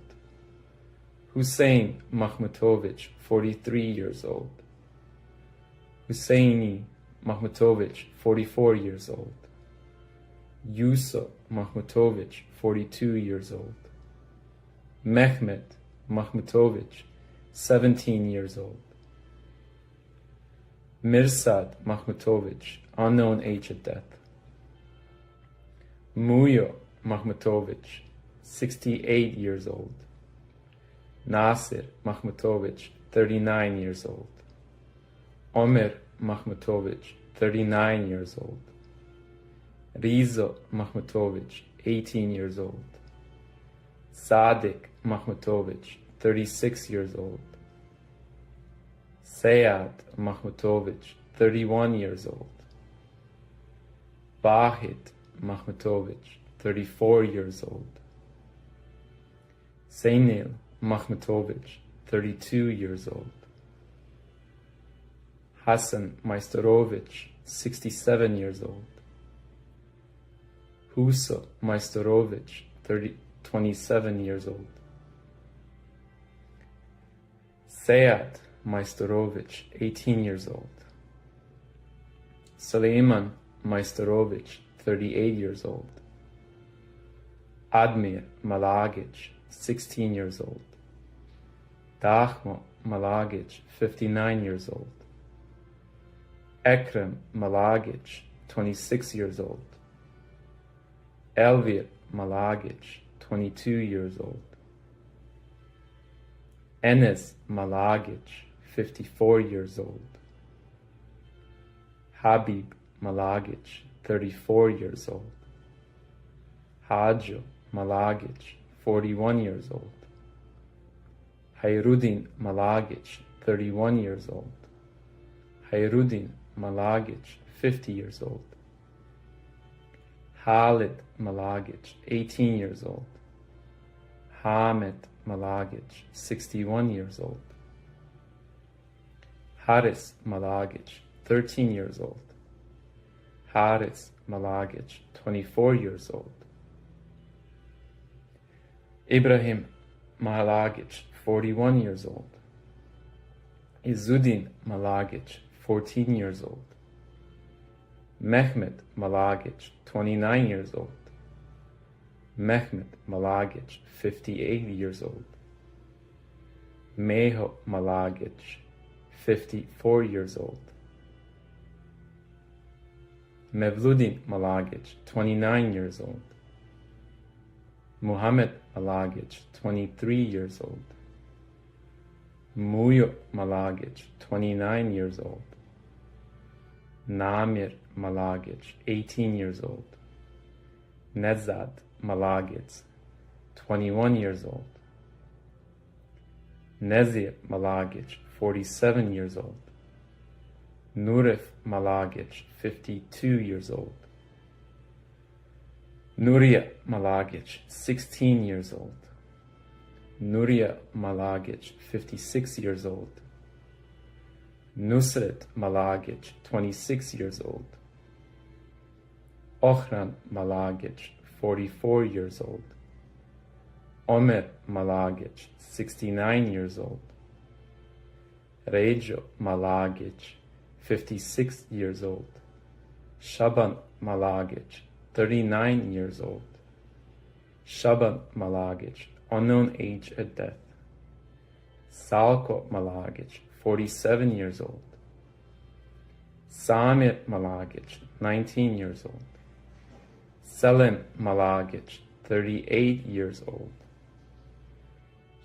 Hussein Mahmutovic, 43 years old. Husseini Mahmutovic, 44 years old. Yusuf Mahmutovic, 42 years old. Mehmet Mahmutovic, 17 years old. Mirsad Mahmutovic, unknown age at death. Muyo Mahmutovic, 68 years old. Nasir Mahmutovic, 39 years old. Omer Mahmutovic, 39 years old. Rizo Mahmutovic, 18 years old. Sadik Mahmutovic, 36 years old. Seyad Mahmutovic, 31 years old. Bahit Mahmutovic, 34 years old. Seynil Mahmutovic, 32 years old. Hasan Majstorovic, 67 years old. Huso Majstorovic, 27 years old. Seyad Majstorovic, 18 years old. Suleiman Majstorovic, 38 years old. Admir Malagic, 16 years old. Dahmo Malagic, 59 years old. Ekrem Malagic, 26 years old. Elvir Malagic, 22 years old. Enes Malagic, 54 years old. Habib Malagic, 34 years old. Hajo Malagic, 41 years old. Hayrudin Malagic, 31 years old. Hayrudin Malagic, 50 years old. Khalid Malagic, 18 years old. Hamed Malagic, 61 years old. Haris Malagic, 13 years old. Haris Malagic, 24 years old. Ibrahim Malagic, 41 years old. Izzuddin Malagic, 14 years old. Mehmet Malagic, 29 years old. Mehmet Malagic, 58 years old. Meho Malagic, 54 years old. Mevludin Malagic, 29 years old. Muhammad Malagic, 23 years old. Muyo Malagic, 29 years old. Namir Malagic, 18 years old. Nezad Malagic, 21 years old. Nezir Malagic, 47 years old. Nurif Malagic, 52 years old. Nuria Malagic, 16 years old. Nuria Malagic, 56 years old. Nusret Malagic, 26 years old. Ohran Malagic, 44 years old. Omer Malagic, 69 years old. Rejo Malagic, 56 years old. Shaban Malagic, 39 years old. Shaban Malagic, unknown age at death. Salko Malagic, 47 years old. Samir Malagic, 19 years old. Selim Malagic, 38 years old.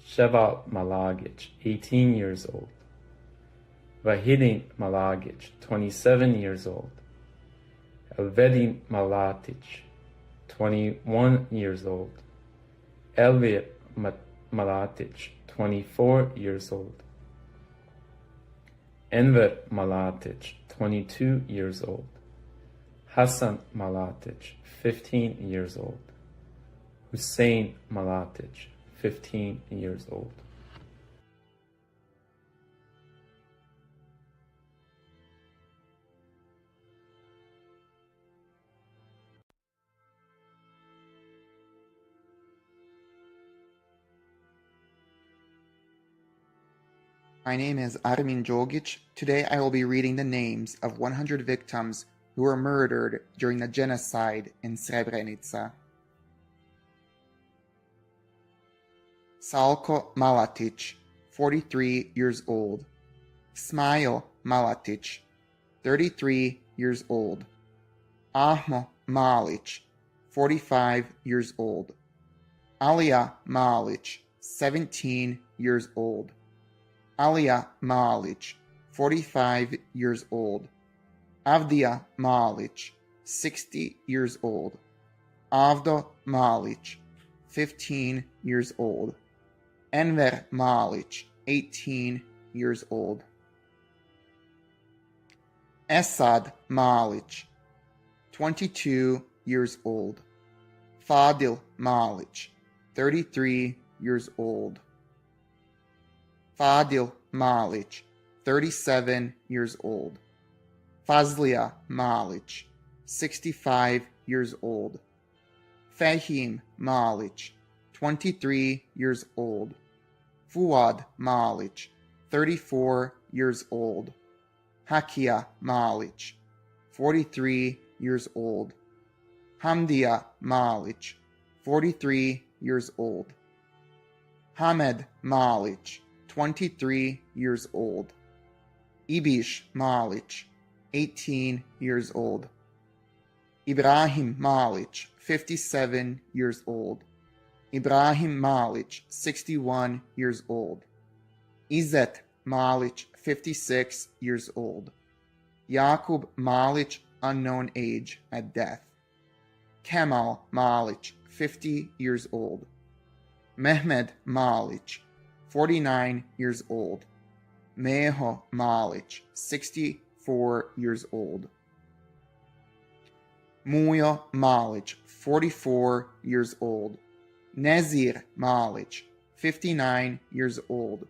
Sheval Malagic, 18 years old. Vahidin Malagic, 27 years old. Elvedin Malatic, 21 years old. Elvir Malatic, 24 years old. Enver Malatic, 22 years old. Hassan Malatic, 15 years old. Hussein Malatic, 15 years old. My name is Armin Jogic. Today I will be reading the names of 100 victims who were murdered during the genocide in Srebrenica. Salko Malatic, 43 years old. Smail Malatic, 33 years old. Ahmo Malic, 45 years old. Alija Malic, 17 years old. Alija Malić, 45 years old. Avdija Malić, 60 years old. Avdo Malić, 15 years old. Enver Malić, 18 years old. Esad Malić, 22 years old. Fadil Malić, 33 years old. Fadil Malić, 37 years old. Fazlija Malić, 65 years old. Fahim Malić, 23 years old. Fuad Malić, 34 years old. Hakia Malić, 43 years old. Hamdia Malić, 43 years old. Hamed Malić, 23 years old. Ibish Malić, 18 years old. Ibrahim Malić, 57 years old. Ibrahim Malić, 61 years old. Izzet Malić, 56 years old. Jakub Malić, unknown age at death. Kemal Malić, 50 years old. Mehmed Malić, 49 years old. Meho Malić, 64 years old. Mujo Malić, 44 years old. Nezir Malić, 59 years old.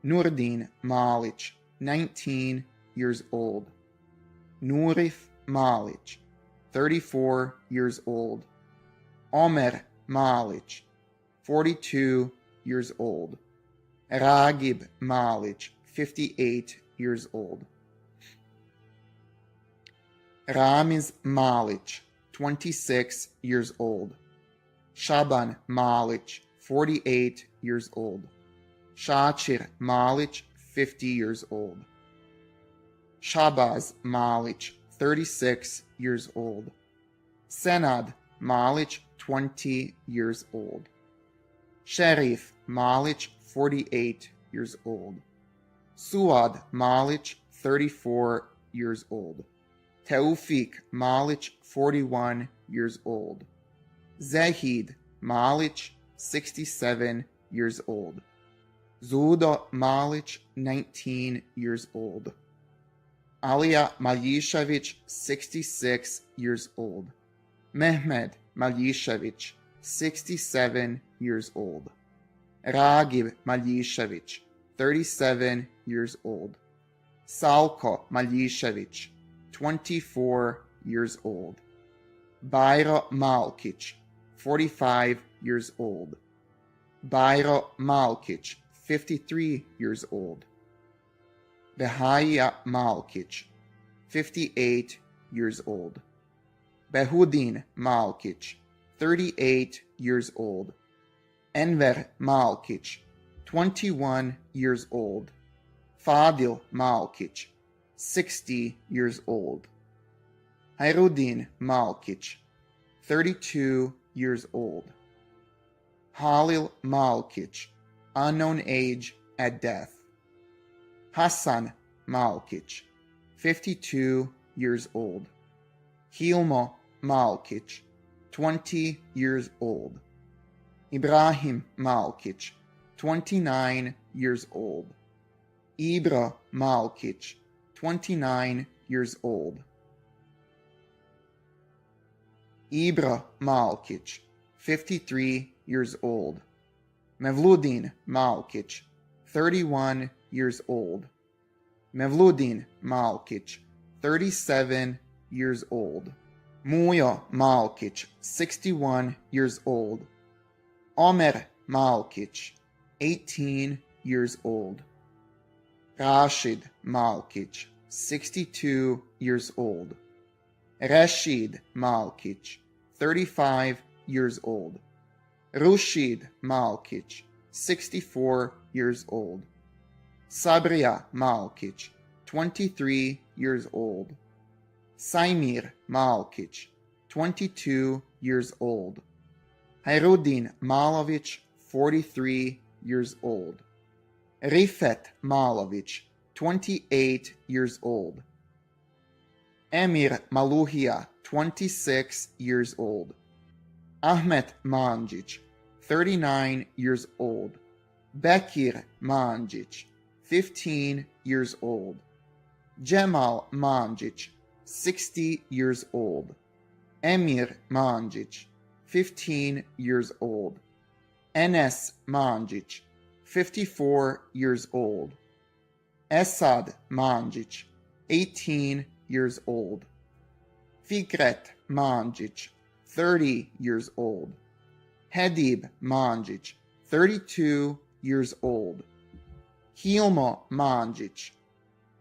Nurdin Malić, 19 years old. Nurif Malić, 34 years old. Omer Malić, 42 years old. Ragib Malić, 58 years old. Ramiz Malić, 26 years old. Shaban Malić, 48 years old. Shachir Malić, 50 years old. Shabaz Malić, 36 years old. Senad Malić, 20 years old. Sherif Malić, 48 years old. Suad Malić, 34 years old. Teufik Malić, 41 years old. Zahid Malić, 67 years old. Zudo Malić, 19 years old. Alija Maljišević, 66 years old. Mehmed Maljišević, 67 years old. Ragib Maljišević, 37 years old. Salko Maljišević, 24 years old. Bajro Malkić, 45 years old. Bajro Malkić, 53 years old. Behaja Malkić, 58 years old. Behudin Malkić, 38 years old. Enver Malkić, 21 years old. Fadil Malkić, 60 years old. Hayrudin Malkić, 32 years old. Halil Malkić, unknown age at death. Hasan Malkić, 52 years old. Hilmo Malkić, 20 years old. Ibrahim Malkić, 29 years old. Ibra Malkić, 29 years old. Ibra Malkić, 53 years old. Mevludin Malkić, 31 years old. Mevludin Malkić, 37 years old. Mujo Malkić, 61 years old. Omer Malkić, 18 years old. Rashid Malkić, 62 years old. Rashid Malkić, 35 years old. Rushid Malkić, 64 years old. Sabriya Malkić, 23 years old. Saimir Malkić, 22 years old. Hayrudin Malović, 43 years old. Rifet Malovic, 28 years old. Emir Maluhia, 26 years old. Ahmet Manjic, 39 years old. Bekir Manjic, 15 years old. Cemal Manjic, 60 years old. Emir Manjic, 15 years old. Enes Manjic, 54 years old. Esad Manjic, 18 years old. Fikret Manjic, 30 years old. Hedib Manjic, 32 years old. Hilmo Manjic,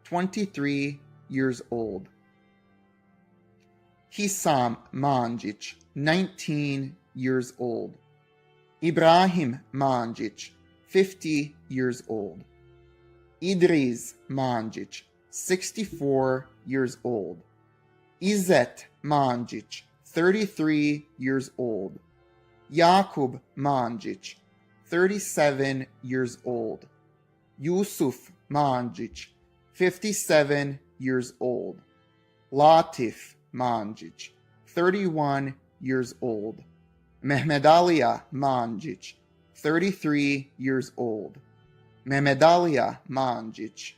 23 years old. Hisam Manjic, 19 years old. Ibrahim Manjic, 50 years old. Idris Manjic, 64 years old. Izzet Manjic, 33 years old. Yakub Manjic, 37 years old. Yusuf Manjic, 57 years old. Latif Manjic, 31 years old. Mehmedalia Manjic, 33 years old. Mehmedalia Manjic,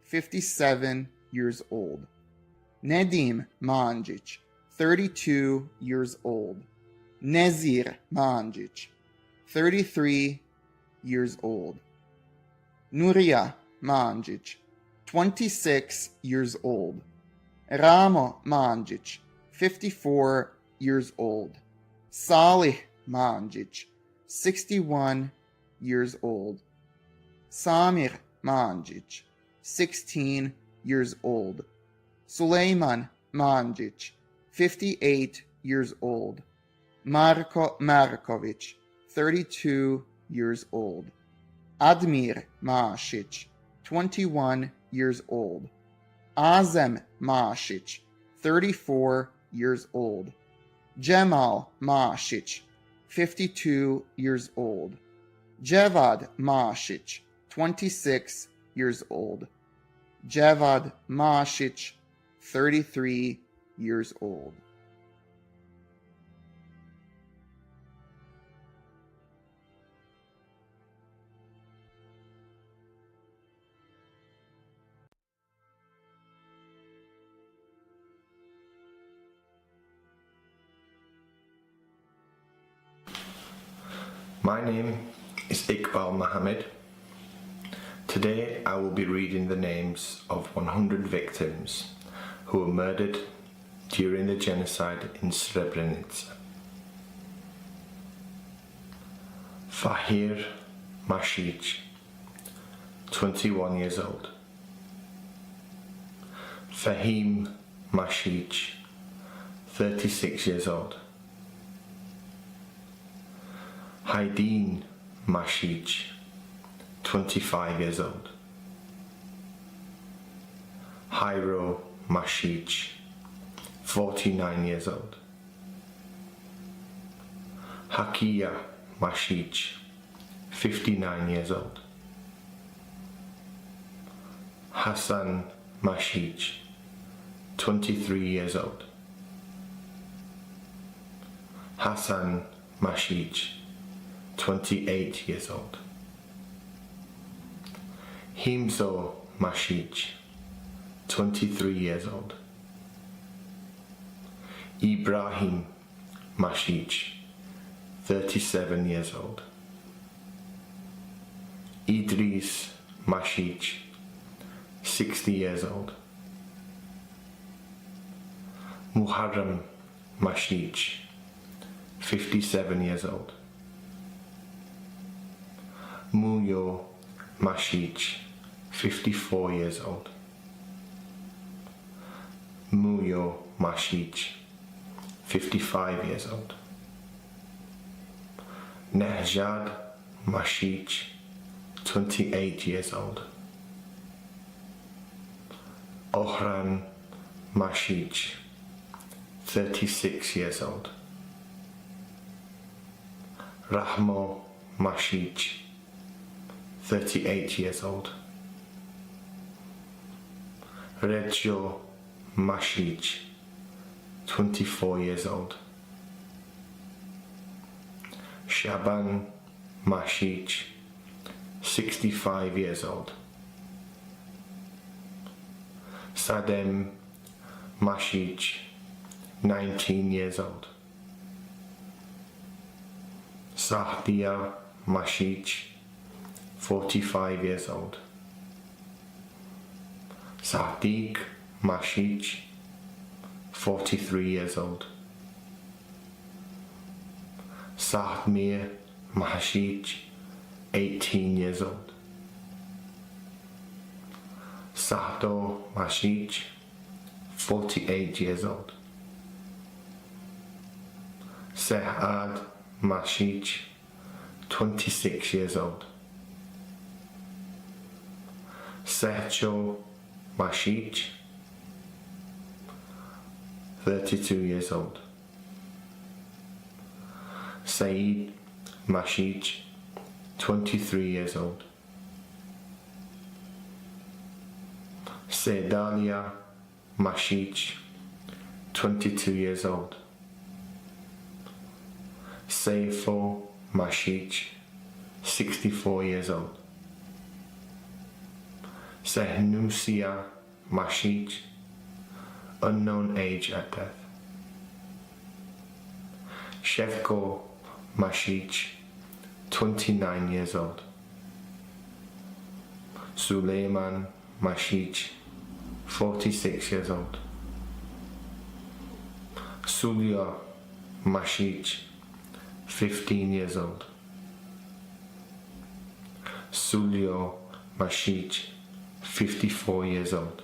57 years old. Nedim Manjic, 32 years old. Nezir Manjic, 33 years old. Nuria Manjic, 26 years old. Ramo Manjic, 54 years old. Salih Manjic, 61 years old. Samir Manjic, 16 years old. Suleiman Manjic, 58 years old. Marko Markovic, 32 years old. Admir Masic, 21 years old. Azem Masic, 34 years old. Cemal Masic, 52 years old. Cevad Masic, 26 years old. Cevad Masic, 33 years old. My name is Iqbal Mohammed. Today I will be reading the names of 100 victims who were murdered during the genocide in Srebrenica. Fahir Masic, 21 years old. Fahim Masic, 36 years old. Haydin Masic, 25 years old. Hyro Masic, 49 years old. Hakia Masic, 59 years old. Hassan Masic, 23 years old. Hassan Masic, 28 years old. Himzo Masic, 23 years old. Ibrahim Masic, 37 years old. Idris Masic, 60 years old. Muharrem Masic, 57 years old. Muyo Masic, 54 years old. Muyo Masic, 55 years old. Nehjad Masic, 28 years old. Ohran Masic, 36 years old. Rahmo Masic, 38 years old. Reggio Masic, 24 years old. Shaban Masic, 65 years old. Sadem Masic, 19 years old. Sahdia Masic, 45 years old. Sadiq Masic, 43 years old. Sahmir Masic, 18 years old. Sahdo Masic, 48 years old. Sehad Masic, 26 years old. Sehcho Masic, 32 years old. Saeed Masic, 23 years old. Sedalia Masic, 22 years old. Seifo Masic, 64 years old. Sehnusia Masic, unknown age at death. Shevko Masic, 29 years old. Suleiman Masic, 46 years old. Sulya Masic, 15 years old. Sulyo Masic, 54 years old.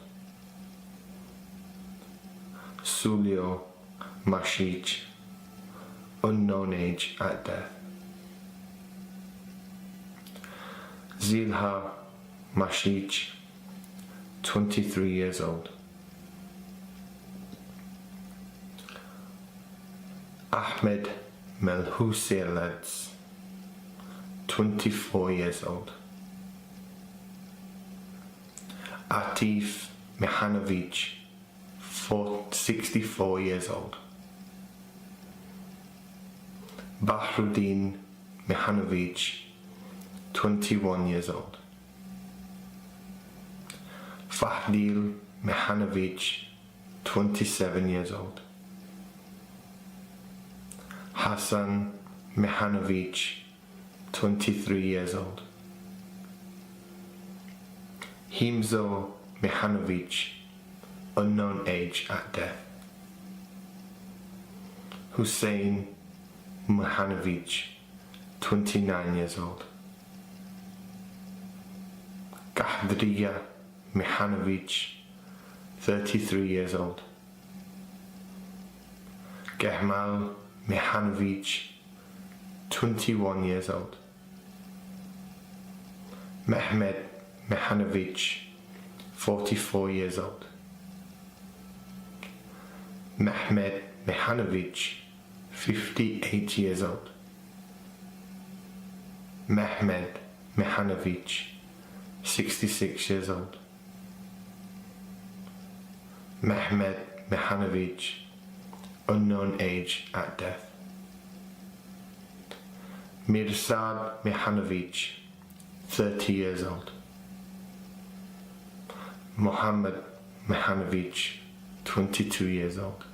Sulyo Masic, unknown age at death. Zilha Masic, 23 years old. Ahmed Melhuselets, 24 years old. Atif Mihanovic, 64 years old. Bahruddin Mihanovic, 21 years old. Fahdil Mihanovic, 27 years old. Hassan Mihanovic, 23 years old. Himzo Mihanovic, unknown age at death. Hussein Mihanovic, 29 years old. Kahdriya Mihanovic, 33 years old. Gehmal Mihanovic, 21 years old. Mehmet Mihanovic, 44 years old. Mehmet Mihanovic, 58 years old. Mehmet Mihanovic, 66 years old. Mehmet Mihanovic, unknown age at death. Mirsad Mihanovic, 30 years old. Mohammed Mihanovic, 22 years old.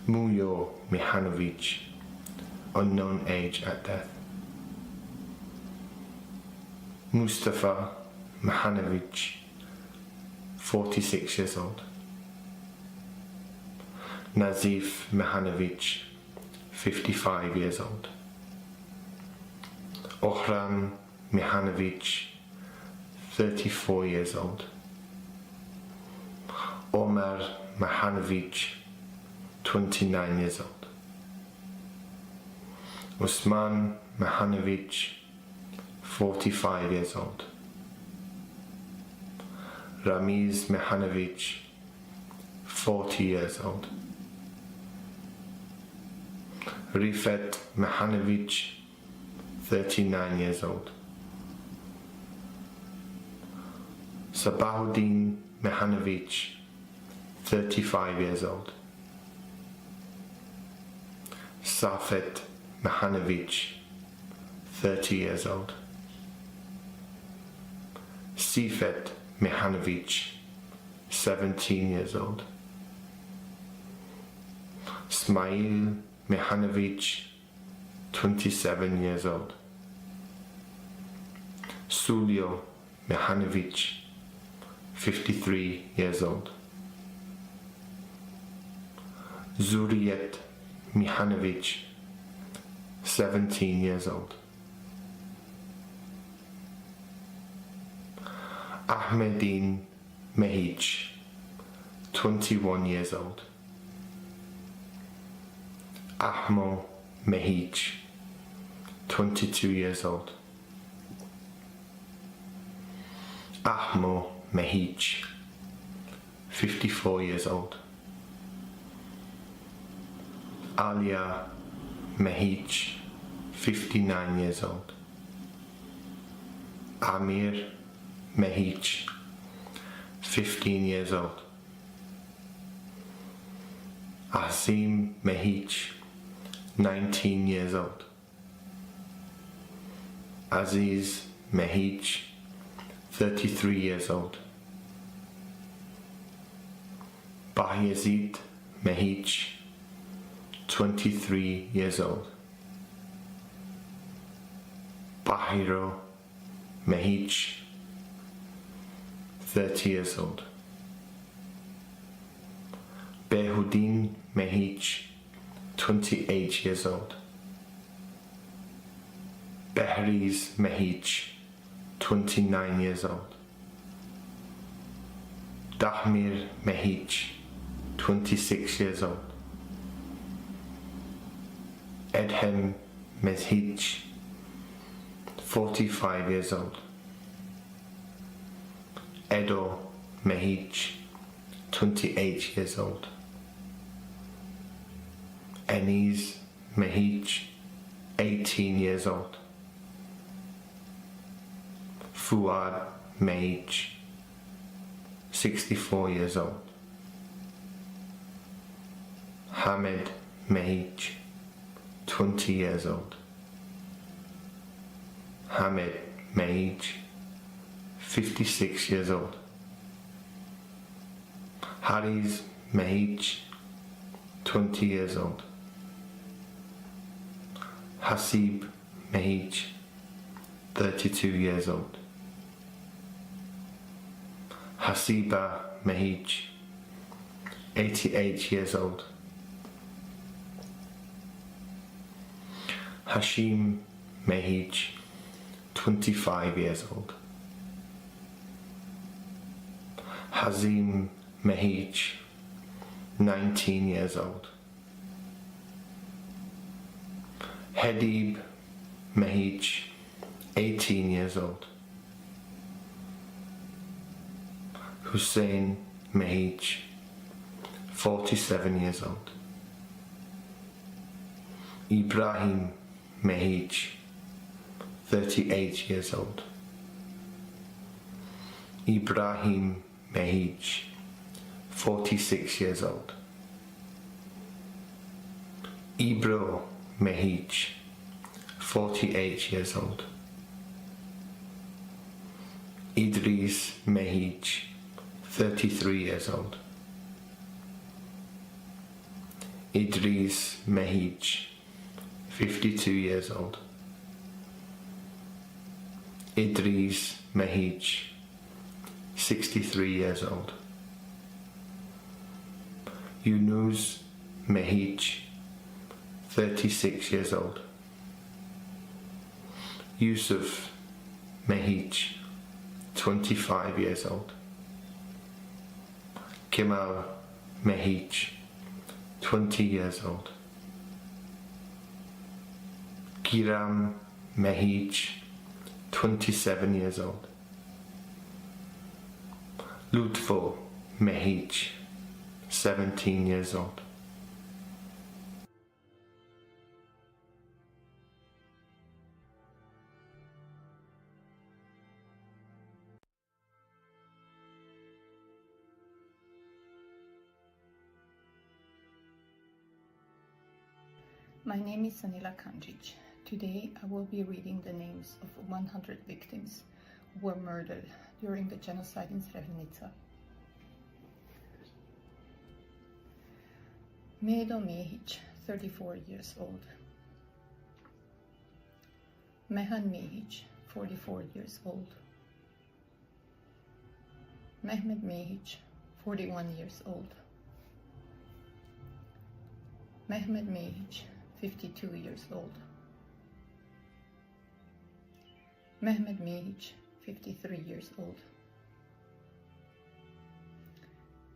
Mujo Mihanovic, unknown age at death. Mustafa Mihanovic, 46 years old. Nazif Mihanovic, 55 years old. Ohran Mihanovic, 34 years old. Omar Mihanovic, 29 years old. Usman Mihanovic, 45 years old. Ramiz Mihanovic, 40 years old. Rifat Mihanovic, 39 years old. Sabahuddin Mehanovic, 35 years old. Safet Mehanovic, 30 years old. Sifet Mehanovic, 17 years old. Smail Mehanovic, 27 years old. Sulio Mehanovic, 53 years old. Zuriyet Mihanovic, 17 years old. Ahmedin Mehic, 21 years old. Ahmo Mehic, 22 years old. Ahmo Mehic, 54 years old. Alia Mehic, 59 years old. Amir Mehic, 15 years old. Asim Mehic, 19 years old. Aziz Mehic, 33 years old. Bayezid Mehic, 23 years old. Bahiro Mehic, 30 years old. Behudin Mehic, 28 years old. Behriz Mehic, 29 years old. Dahmir Mehic, 26 years old. Edhem Mehic, 45 years old. Edo Mehic, 28 years old. Eniz Mehic, 18 years old. Fuad Mehic, 64 years old. Hamed Mehic, 20 years old. Hamed Mehic, 56 years old. Hariz Mehic, 20 years old. Hasib Mehic, 32 years old. Hasiba Mehic, 88 years old. Hashim Mehic, 25 years old. Hazim Mehic, 19 years old. Hedib Mehic, 18 years old. Hussein Mehic, 47 years old. Ibrahim Mehic, 38 years old. Ibrahim Mehic, 46 years old. Ibro Mehic, 48 years old. Idris Mehic, 33 years old. Idris Mehic, 52 years old. Idris Mehic, 63 years old. Yunus Mehic, 36 years old. Yusuf Mehic, 25 years old. Kemal Mehic, 20 years old. Kiram Mehic, 27 years old. Lutfo Mehic, 17 years old. My name is Sanila Kanjic. Today I will be reading the names of 100 victims who were murdered during the genocide in Srebrenica. Medo Mehic, 34 years old. Mehan Mehic, 44 years old. Mehmed Mehic, 41 years old. Mehmed Mehic, 52 years old. Mehmed Mehic, 53 years old.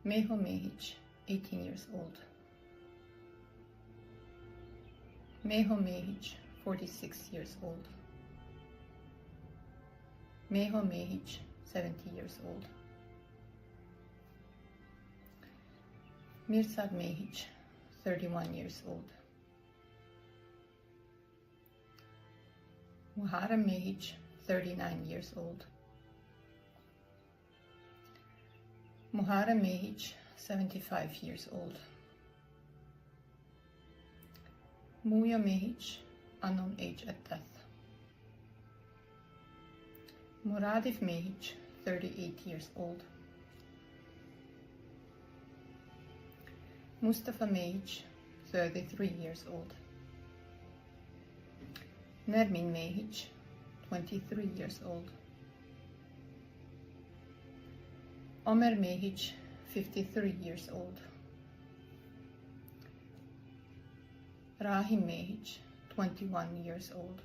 Meho Mehic, 18 years old. Meho Mehic, 46 years old. Meho Mehic, 70 years old. Mirsad Mehic, 31 years old. Muharrem Mehic, 39 years old. Muharrem Mehic, 75 years old. Muya Mehic, unknown age at death. Muradif Mehic, 38 years old. Mustafa Mehic, 33 years old. Nermin Mehic, 23 years old. Omer Mehic, 53 years old. Rahim Mehic, 21 years old.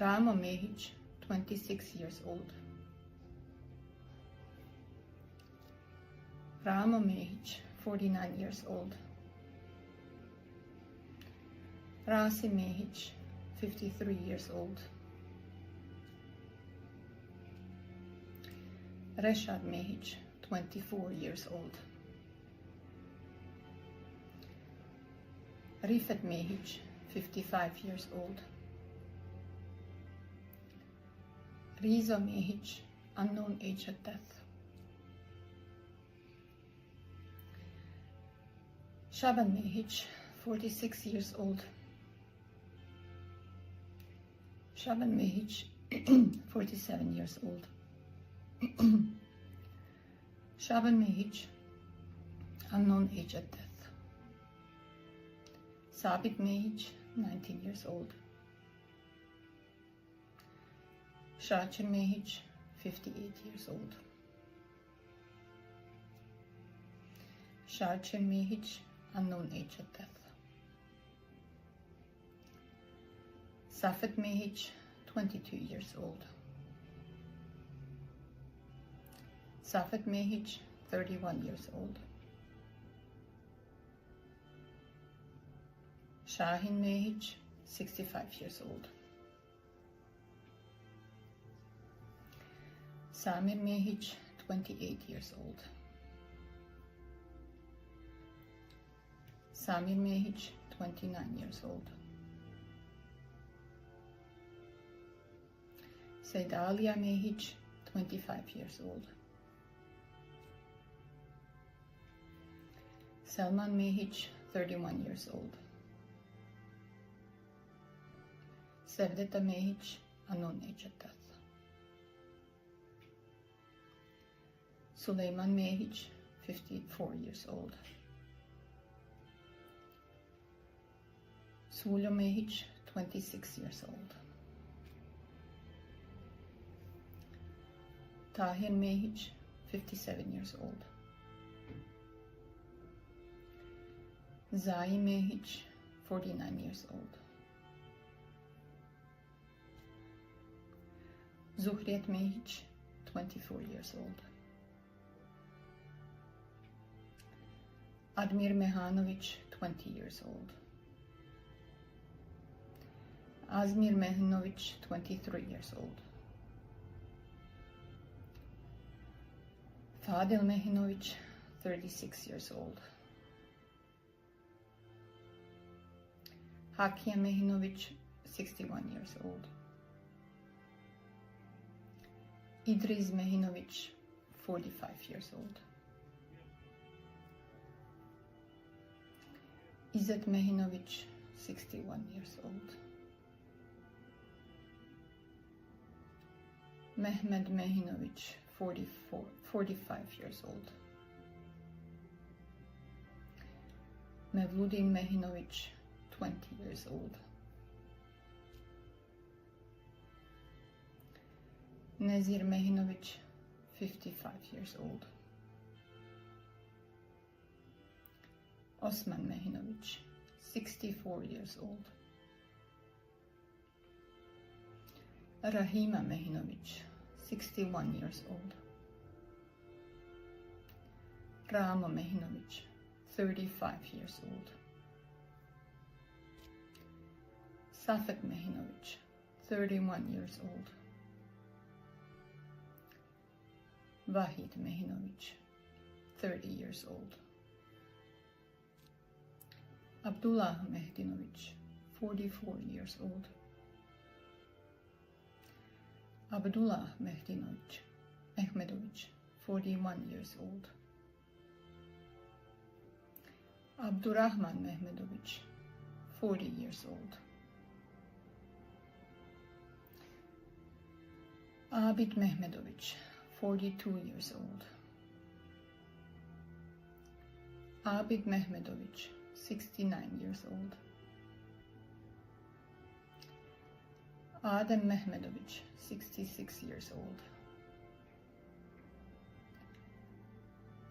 Ramo Mehic, 26 years old. Ramo Mehic, 49 years old. Rasim Mehic, 53 years old. Reshad Mehic, 24 years old. Rifat Mehic, 55 years old. Rizo Mehic, unknown age at death. Shaban Mehic, 46 years old. Shaban Mehic, 47 years old. Shaban Mehic, unknown age at death. Sabit Mehic, 19 years old. Shachir Mehic, 58 years old. Shachir Mehic, unknown age at death. Safet Mehic, 22 years old. Safet Mehic, 31 years old. Shahin Mehic, 65 years old. Samir Mehic, 28 years old. Samir Mehic, 29 years old. Seydalia Mehic, 25 years old. Selman Mehic, 31 years old. Sevdeta Mehic, unknown age at death. Suleyman Mehic, 54 years old. Suljo Mehic, 26 years old. Tahir Mehic, 57 years old. Zai Mehic, 49 years old. Zuhriyet Mehic, 24 years old. Admir Mehanovic, 20 years old. Azmir Mehanovic, 23 years old. Fadil Mehanovic, 36 years old. Hakia Mehanovic, 61 years old. Idris Mehanovic, 45 years old. İzzet Mehinović, 61 years old. Mehmed Mehinović, 45 years old. Mevludin Mehinović, 20 years old. Nezir Mehinović, 55 years old. Osman Mehinović, 64 years old. Rahima Mehinović, 61 years old. Ramo Mehinović, 35 years old. Safet Mehinović, 31 years old. Vahid Mehinović, 30 years old. Abdullah Mehdinović, 44 years old. Abdullah Mehmedović, 41 years old. Abdurrahman Mehmedović, 40 years old. Abid Mehmedović, 42 years old. Abid Mehmedović, 69 years old. Adem Mehmedović, 66 years old.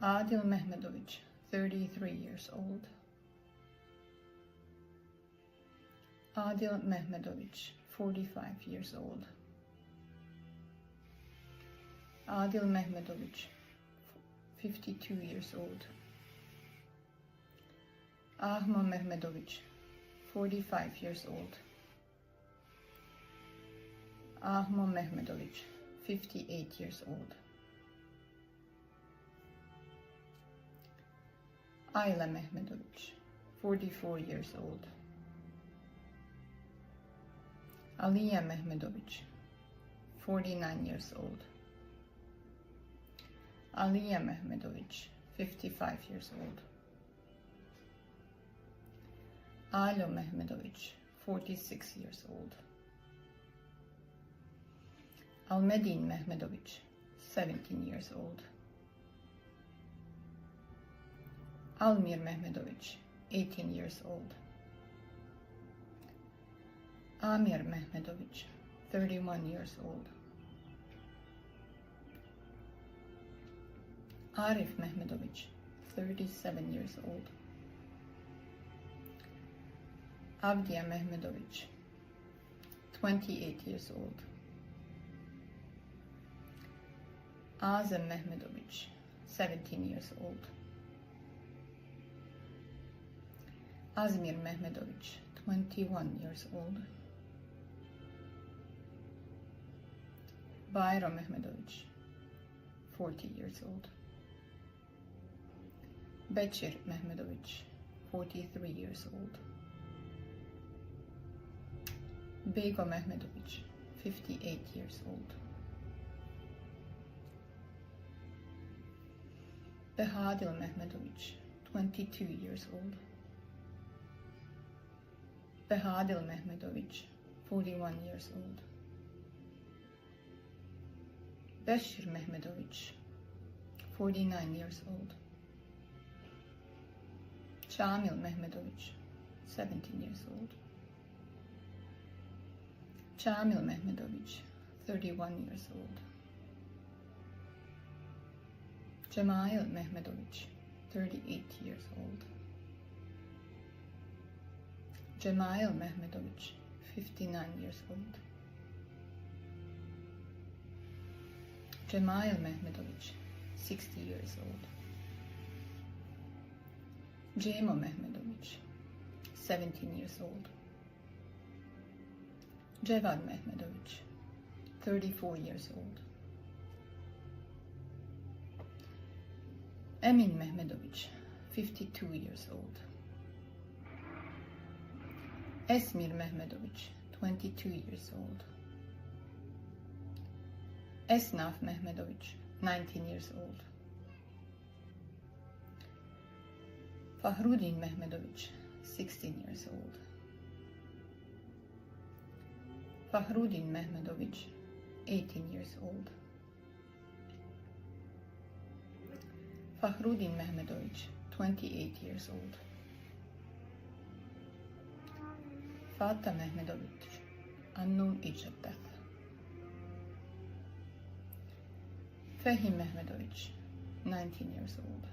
Adil Mehmedović, 33 years old. Adil Mehmedović, 45 years old. Adil Mehmedović, 52 years old. Ahmo Mehmedović, 45 years old. Ahmo Mehmedović, 58 years old. Ayla Mehmedović, 44 years old. Aliya Mehmedović, 49 years old. Aliya Mehmedović, 55 years old. Alo Mehmedović, 46 years old. Almedin Mehmedović, 17 years old. Almir Mehmedović, 18 years old. Amir Mehmedović, 31 years old. Arif Mehmedović, 37 years old. Avdia Mehmedović, 28 years old. Azem Mehmedović, 17 years old. Azmir Mehmedović, 21 years old. Bayro Mehmedović, 40 years old. Beçir Mehmedović, 43 years old. Bego Mehmedović, 58 years old. Behadil Mehmedović, 22 years old. Behadil Mehmedović, 41 years old. Beşir Mehmedović, 49 years old. Şamil Mehmedović, 17 years old. Şamil Mehmedović, 31 years old. Cemail Mehmedović, 38 years old. Cemail Mehmedović, 59 years old. Cemail Mehmedović, 60 years old. Cemo Mehmedović, 17 years old. Cevad Mehmedović, 34 years old. Emin Mehmedović, 52 years old. Esmir Mehmedović, 22 years old. Esnaf Mehmedović, 19 years old. Fahrudin Mehmedović, 16 years old. Fahrudin Mehmedovic, 18 years old. Fahrudin Mehmedovic, 28 years old. Fatah Mehmedovic, unknown age of death. Fehim Mehmedovic, 19 years old.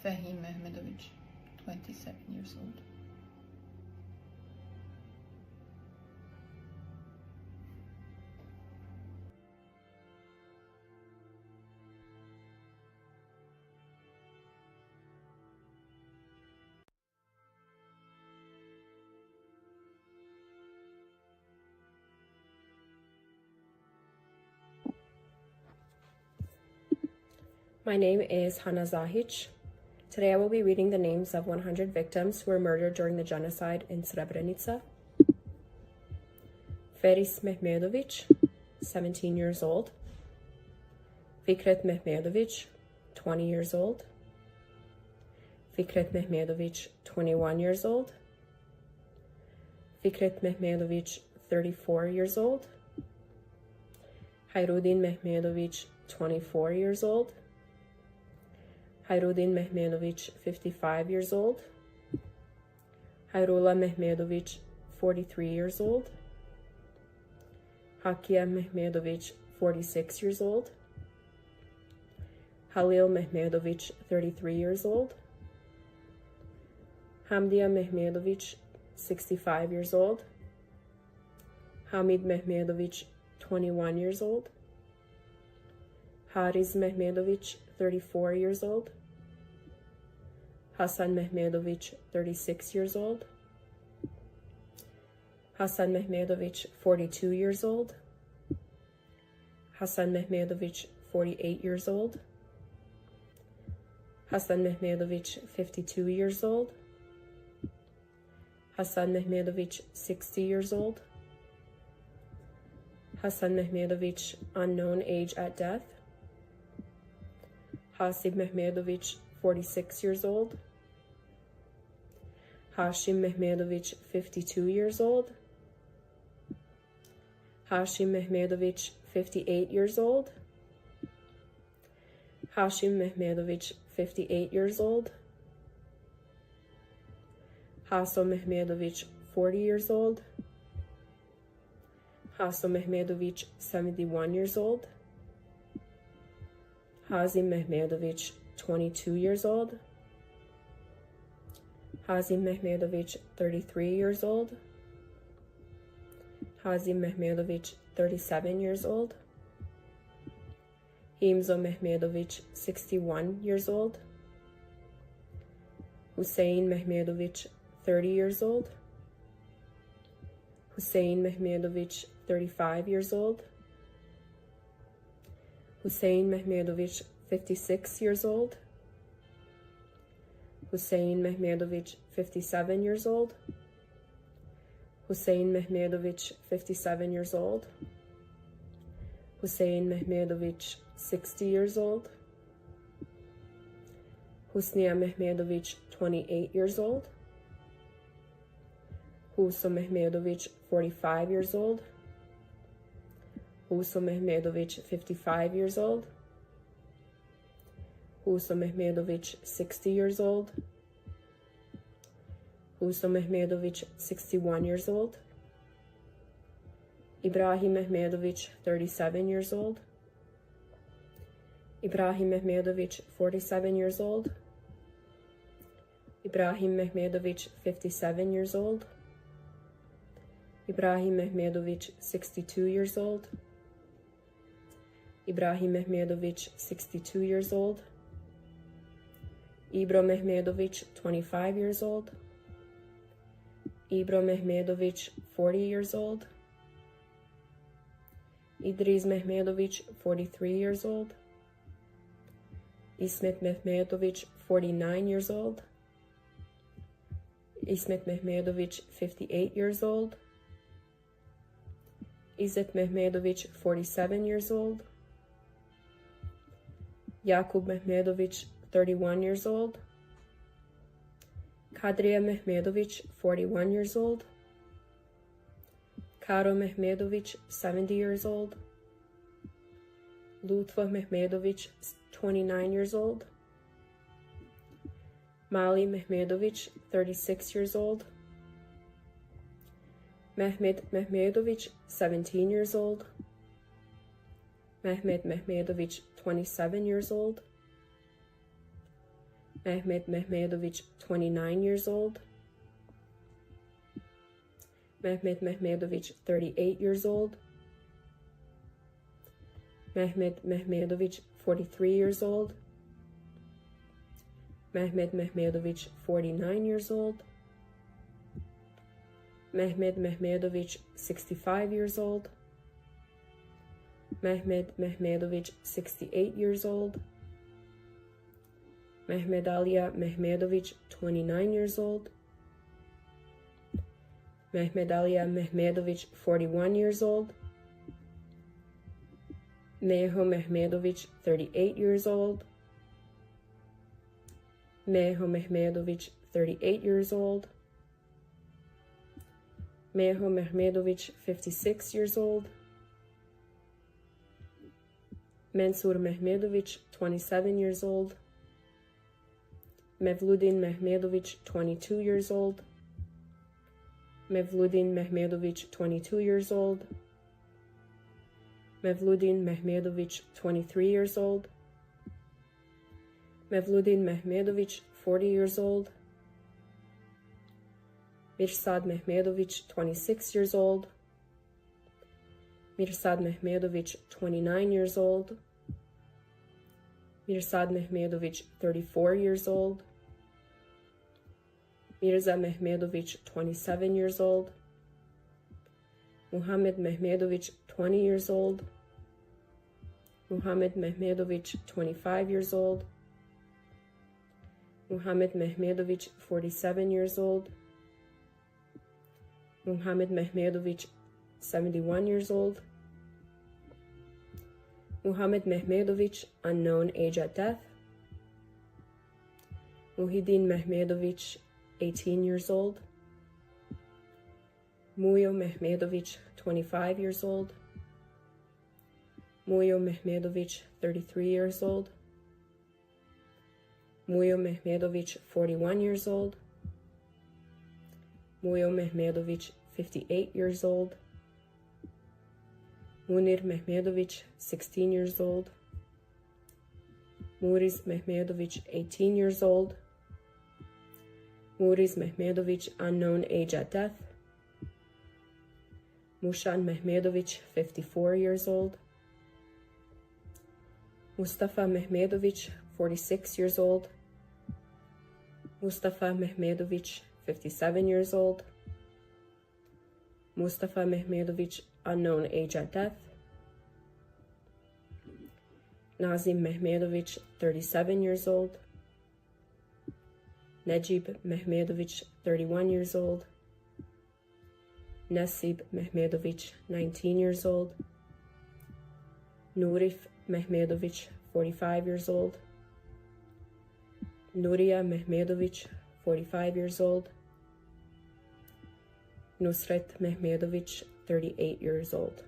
Fehim Mehmedovic, 27 years old. My name is Hana Zahic. Today I will be reading the names of 100 victims who were murdered during the genocide in Srebrenica. Feris Mehmedovic, 17 years old. Fikret Mehmedovic, 20 years old. Fikret Mehmedovic, 21 years old. Fikret Mehmedovic, 34 years old. Hayrudin Mehmedovic, 24 years old. Hayrudin Mehmedovic, 55 years old. Hayrullah Mehmedovic, 43 years old. Hakia Mehmedovic, 46 years old. Halil Mehmedovic, 33 years old. Hamdia Mehmedovic, 65 years old. Hamid Mehmedovic, 21 years old. Haris Mehmedovic, 34 years old. Hasan Mehmedovic, 36 years old. Hasan Mehmedovic, 42 years old. Hasan Mehmedovic, 48 years old. Hasan Mehmedovic, 52 years old. Hasan Mehmedovic, 60 years old. Hasan Mehmedovic, unknown age at death. Hasib Mehmedovic, 46 years old. Hashim Mehmedovic, 52 years old. Hashim Mehmedovic, 58 years old. Hashim Mehmedovic, 58 years old. Haso Mehmedovic, 40 years old. Haso Mehmedovic, 71 years old. Hazim Mehmedovic, 22 years old. Hazim Mehmedovic, 33 years old. Hazim Mehmedovic, 37 years old. Himzo Mehmedovic, 61 years old. Hussein Mehmedovic, 30 years old. Hussein Mehmedovic, 35 years old. Hussein Mehmedovic, 56 years old. Hussein Mehmedovic, 57 years old. Hussein Mehmedovic, 57 years old. Hussein Mehmedovic, 60 years old. Husnia Mehmedovic, 28 years old. Huso Mehmedovic, 45 years old. Huso Mehmedovic, 55 years old. Huso Mehmedovic, 60 years old. Huso Mehmedovic, 61 years old. Ibrahim Mehmedovic, 37 years old. Ibrahim Mehmedovic, 47 years old. Ibrahim Mehmedovic, 57 years old. Ibrahim Mehmedovic, 62 years old. Ibrahim Mehmedovic, 62 years old. Ibro Mehmedovic, 25 years old. Ibro Mehmedovic, 40 years old. Idris Mehmedovic, 43 years old. Ismet Mehmedovic, 49 years old. Ismet Mehmedovic, 58 years old. Izzet Mehmedovic, 47 years old. Yakub Mehmedovic, 31 years old. Hadria Mehmedovic, 41 years old. Karo Mehmedovic, 70 years old. Lutfa Mehmedovic, 29 years old. Mali Mehmedovic, 36 years old. Mehmet Mehmedovic, 17 years old. Mehmet Mehmedovic, 27 years old. Mehmet Mehmedovic, 29 years old. Mehmet Mehmedovic, 38 years old. Mehmet Mehmedovic, 43 years old. Mehmet Mehmedovic, 49 years old. Mehmet Mehmedovic, 65 years old. Mehmet Mehmedovic, 68 years old. Mehmet Alia Mehmedovic, 29 years old. Mehmet Alia Mehmedovic, 41 years old. Meho Mehmedovic, 38 years old. Meho Mehmedovic, 38 years old. Meho Mehmedovic, 56 years old. Mensur Mehmedovic, 27 years old. Mevludin Mehmedovic, 22 years old. Mevludin Mehmedovic, 22 years old. Mevludin Mehmedovic, 23 years old. Mevludin Mehmedovic, 40 years old. Mirsad Mehmedovic, 26 years old. Mirsad Mehmedovic, 29 years old. Mirsad Mehmedovic, 34 years old. Mirza Mehmedovic, 27 years old. Muhammad Mehmedovic, 20 years old. Muhammad Mehmedovic, 25 years old. Muhammad Mehmedovic, 47 years old. Muhammad Mehmedovic, 71 years old. Muhammad Mehmedovic, unknown age at death. Muhyiddin Mehmedovic, 18 years old. Muyo Mehmedovic, 25 years old. Muyo Mehmedovic, 33 years old. Muyo Mehmedovic, 41 years old. Muyo Mehmedovic, 58 years old. Munir Mehmedovic, 16 years old. Muriz Mehmedovic, 18 years old. Muriz Mehmedovic, unknown age at death. Mushan Mehmedovic, 54 years old. Mustafa Mehmedovic, 46 years old. Mustafa Mehmedovic, 57 years old. Mustafa Mehmedovic, unknown age at death. Nazim Mehmedovic, 37 years old. Najib Mehmedovic, 31 years old. Nasib Mehmedovic, 19 years old. Nurif Mehmedovic, 45 years old. Nuria Mehmedovic, 45 years old. Nusret Mehmedovic, 38 years old.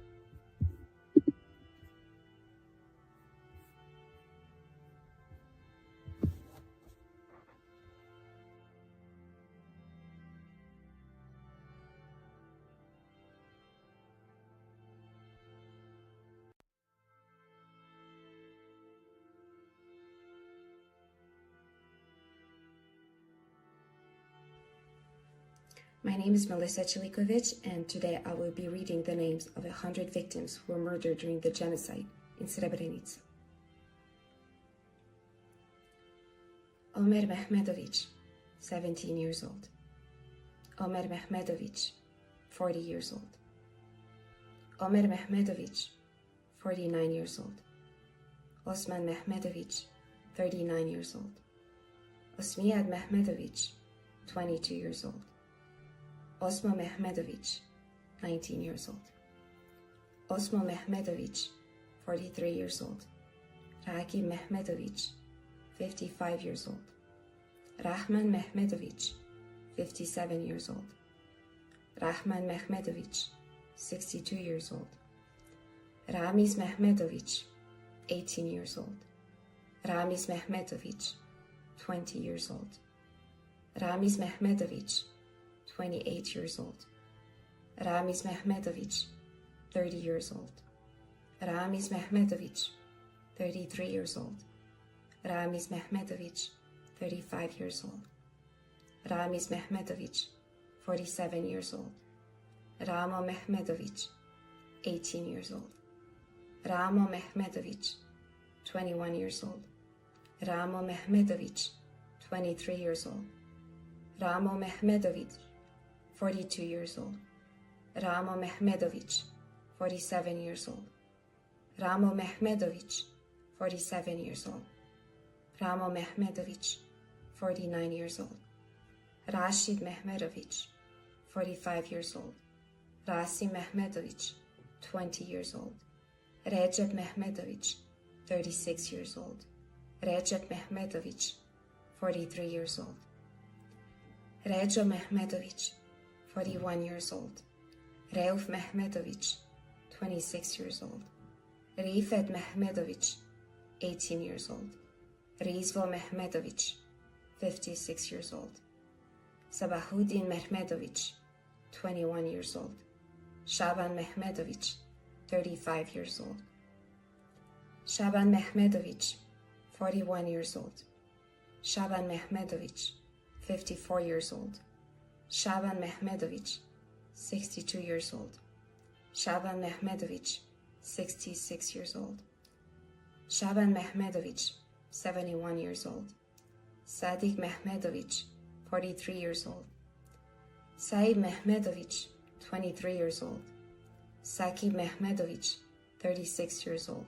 My name is Melissa Chilikovic, and today I will be reading the names of 100 victims who were murdered during the genocide in Srebrenica. Omer Mehmedovic, 17 years old. Omer Mehmedovic, 40 years old. Omer Mehmedovic, 49 years old. Osman Mehmedovic, 39 years old. Osmiad Mehmedovic, 22 years old. Osmo Mehmedovic, 19 years old. Osmo Mehmedovic, 43 years old. Raki Mehmedovic, 55 years old. Rahman Mehmedovic, 57 years old. Rahman Mehmedovich, 62 years old. Ramiz Mehmedovich, 18 years old. Ramiz Mehmedovich, 20 years old. Ramiz Mehmedovich, 28 years old. Ramiz Mehmedovich, 30 years old. Ramiz Mehmedovich, 33 years old. Ramiz Mehmedovich, 35 years old. Ramiz Mehmedovich, 47 years old. Ramo Mehmedovich, 18 years old. Ramo Mehmedovich, 21 years old. Ramo Mehmedovich, 23 years old. Ramo Mehmedovich, 42 years old. Ramo Mehmedovich, 47 years old. Ramo Mehmedovich, 47 years old. Ramo Mehmedovich, 49 years old. Rashid Mehmedovich, 45 years old. Rasim Mehmedovich, 20 years old. Recep Mehmedovich, 36 years old. Recep Mehmedovich, 43 years old. Rejo Mehmedovich, 41 years old. Rauf Mehmedovich, 26 years old. Rifet Mehmedovich, 18 years old. Rizvo Mehmedovich, 56 years old. Sabahuddin Mehmedovich, 21 years old. Shaban Mehmedovich, 35 years old. Shaban Mehmedovich, 41 years old. Shaban Mehmedovich, 54 years old. Shaban Mehmedovich, 62 years old. Shaban Mehmedovich, 66 years old. Shaban Mehmedovich, 71 years old. Sadiq Mehmedovich, 43 years old. Said Mehmedovich, 23 years old. Sakib Mehmedovich, 36 years old.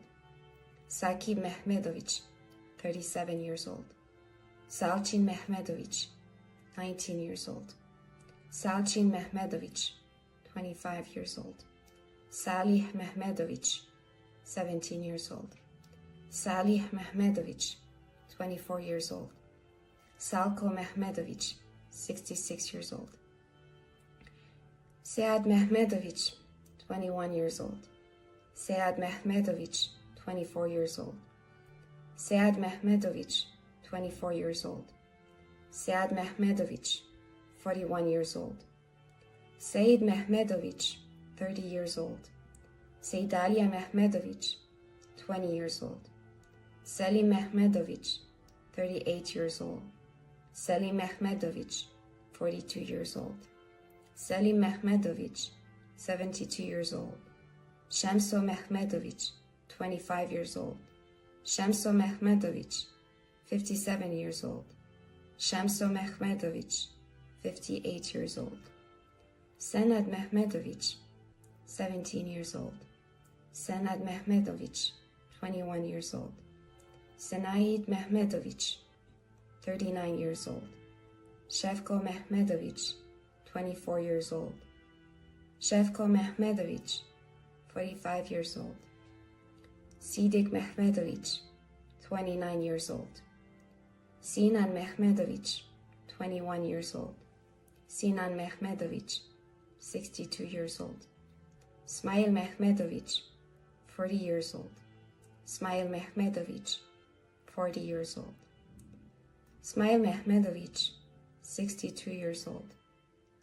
Sakib Mehmedovich, 37 years old. Salchin Mehmedovich, 19 years old. Salchin Mehmedovich, 25 years old. Salih Mehmedovich, 17 years old. Salih Mehmedovich, 24 years old. Salko Mehmedovich, 66 years old. Sead Mehmedovich, 21 years old. Sead Mehmedovich, 24 years old. Sead Mehmedovich, 24 years old. Sead Mehmedovich, 41 years old. Said Mehmedovich, 30 years old. Seydalia Mehmedovich, 20 years old. Selim Mehmedovich, 38 years old. Selim Mehmedovich, 42 years old. Selim Mehmedovich, 72 years old. Shamso Mehmedovich, 25 years old. Shamso Mehmedovich, 57 years old. Shamso Mehmedovich, 58 years old. Senad Mehmedovich, 17 years old. Senad Mehmedovich, 21 years old. Senaid Mehmedovich, 39 years old. Shevko Mehmedovich, 24 years old. Shevko Mehmedovich, 45 years old. Sidik Mehmedovich, 29 years old. Sinan Mehmedovich, 21 years old. Sinan Mehmedovich, 62 years old. Smail Mehmedovich, 40 years old. Smail Mehmedovich, 40 years old. Smail Mehmedovich, 62 years old.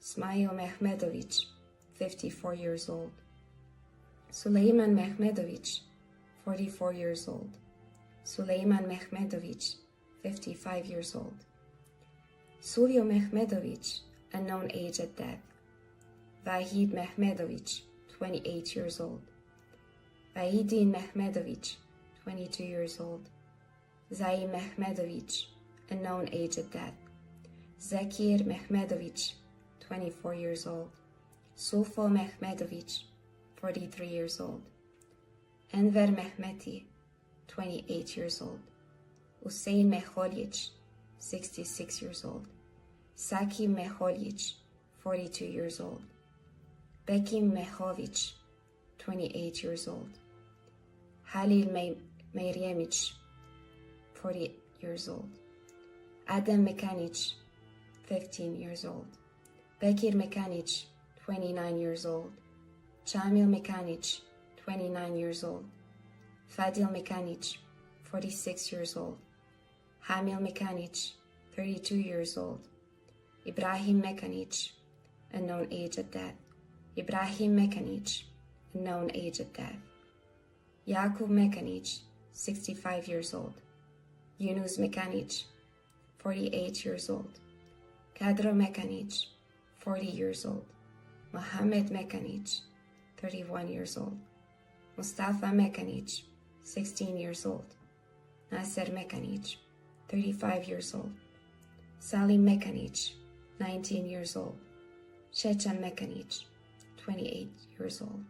Smail Mehmedovich, 54 years old. Suleiman Mehmedovich, 44 years old. Suleiman Mehmedovich, 55 years old. Sulio Mehmedovich, unknown age at death. Vahid Mehmedovich, 28 years old. Vahidin Mehmedovich, 22 years old. Zai Mehmedovich, unknown age at death. Zakir Mehmedovich, 24 years old. Sulfo Mehmedovich, 43 years old. Enver Mehmeti, 28 years old. Usain Meholich, 66 years old. Sakim Meholich, 42 years old. Bekim Mehovich, 28 years old. Halil Meryemich, 40 years old. Adam Mekanich, 15 years old. Bekir Mekanic, 29 years old. Chamil Mekanic, 29 years old. Fadil Mekanic, 46 years old. Hamil Mekanic, 32 years old. Ibrahim Mekanic, unknown age at death. Ibrahim Mekanic, unknown age at death. Yakub Mekanic, 65 years old. Yunus Mekanic, 48 years old. Kadro Mekanic, 40 years old. Mohammed Mekanic, 31 years old. Mustafa Mekanic, 16 years old. Nasser Mekanic, 35 years old. Salim Mekanic, 19 years old. Shechen Mekanic, 28 years old.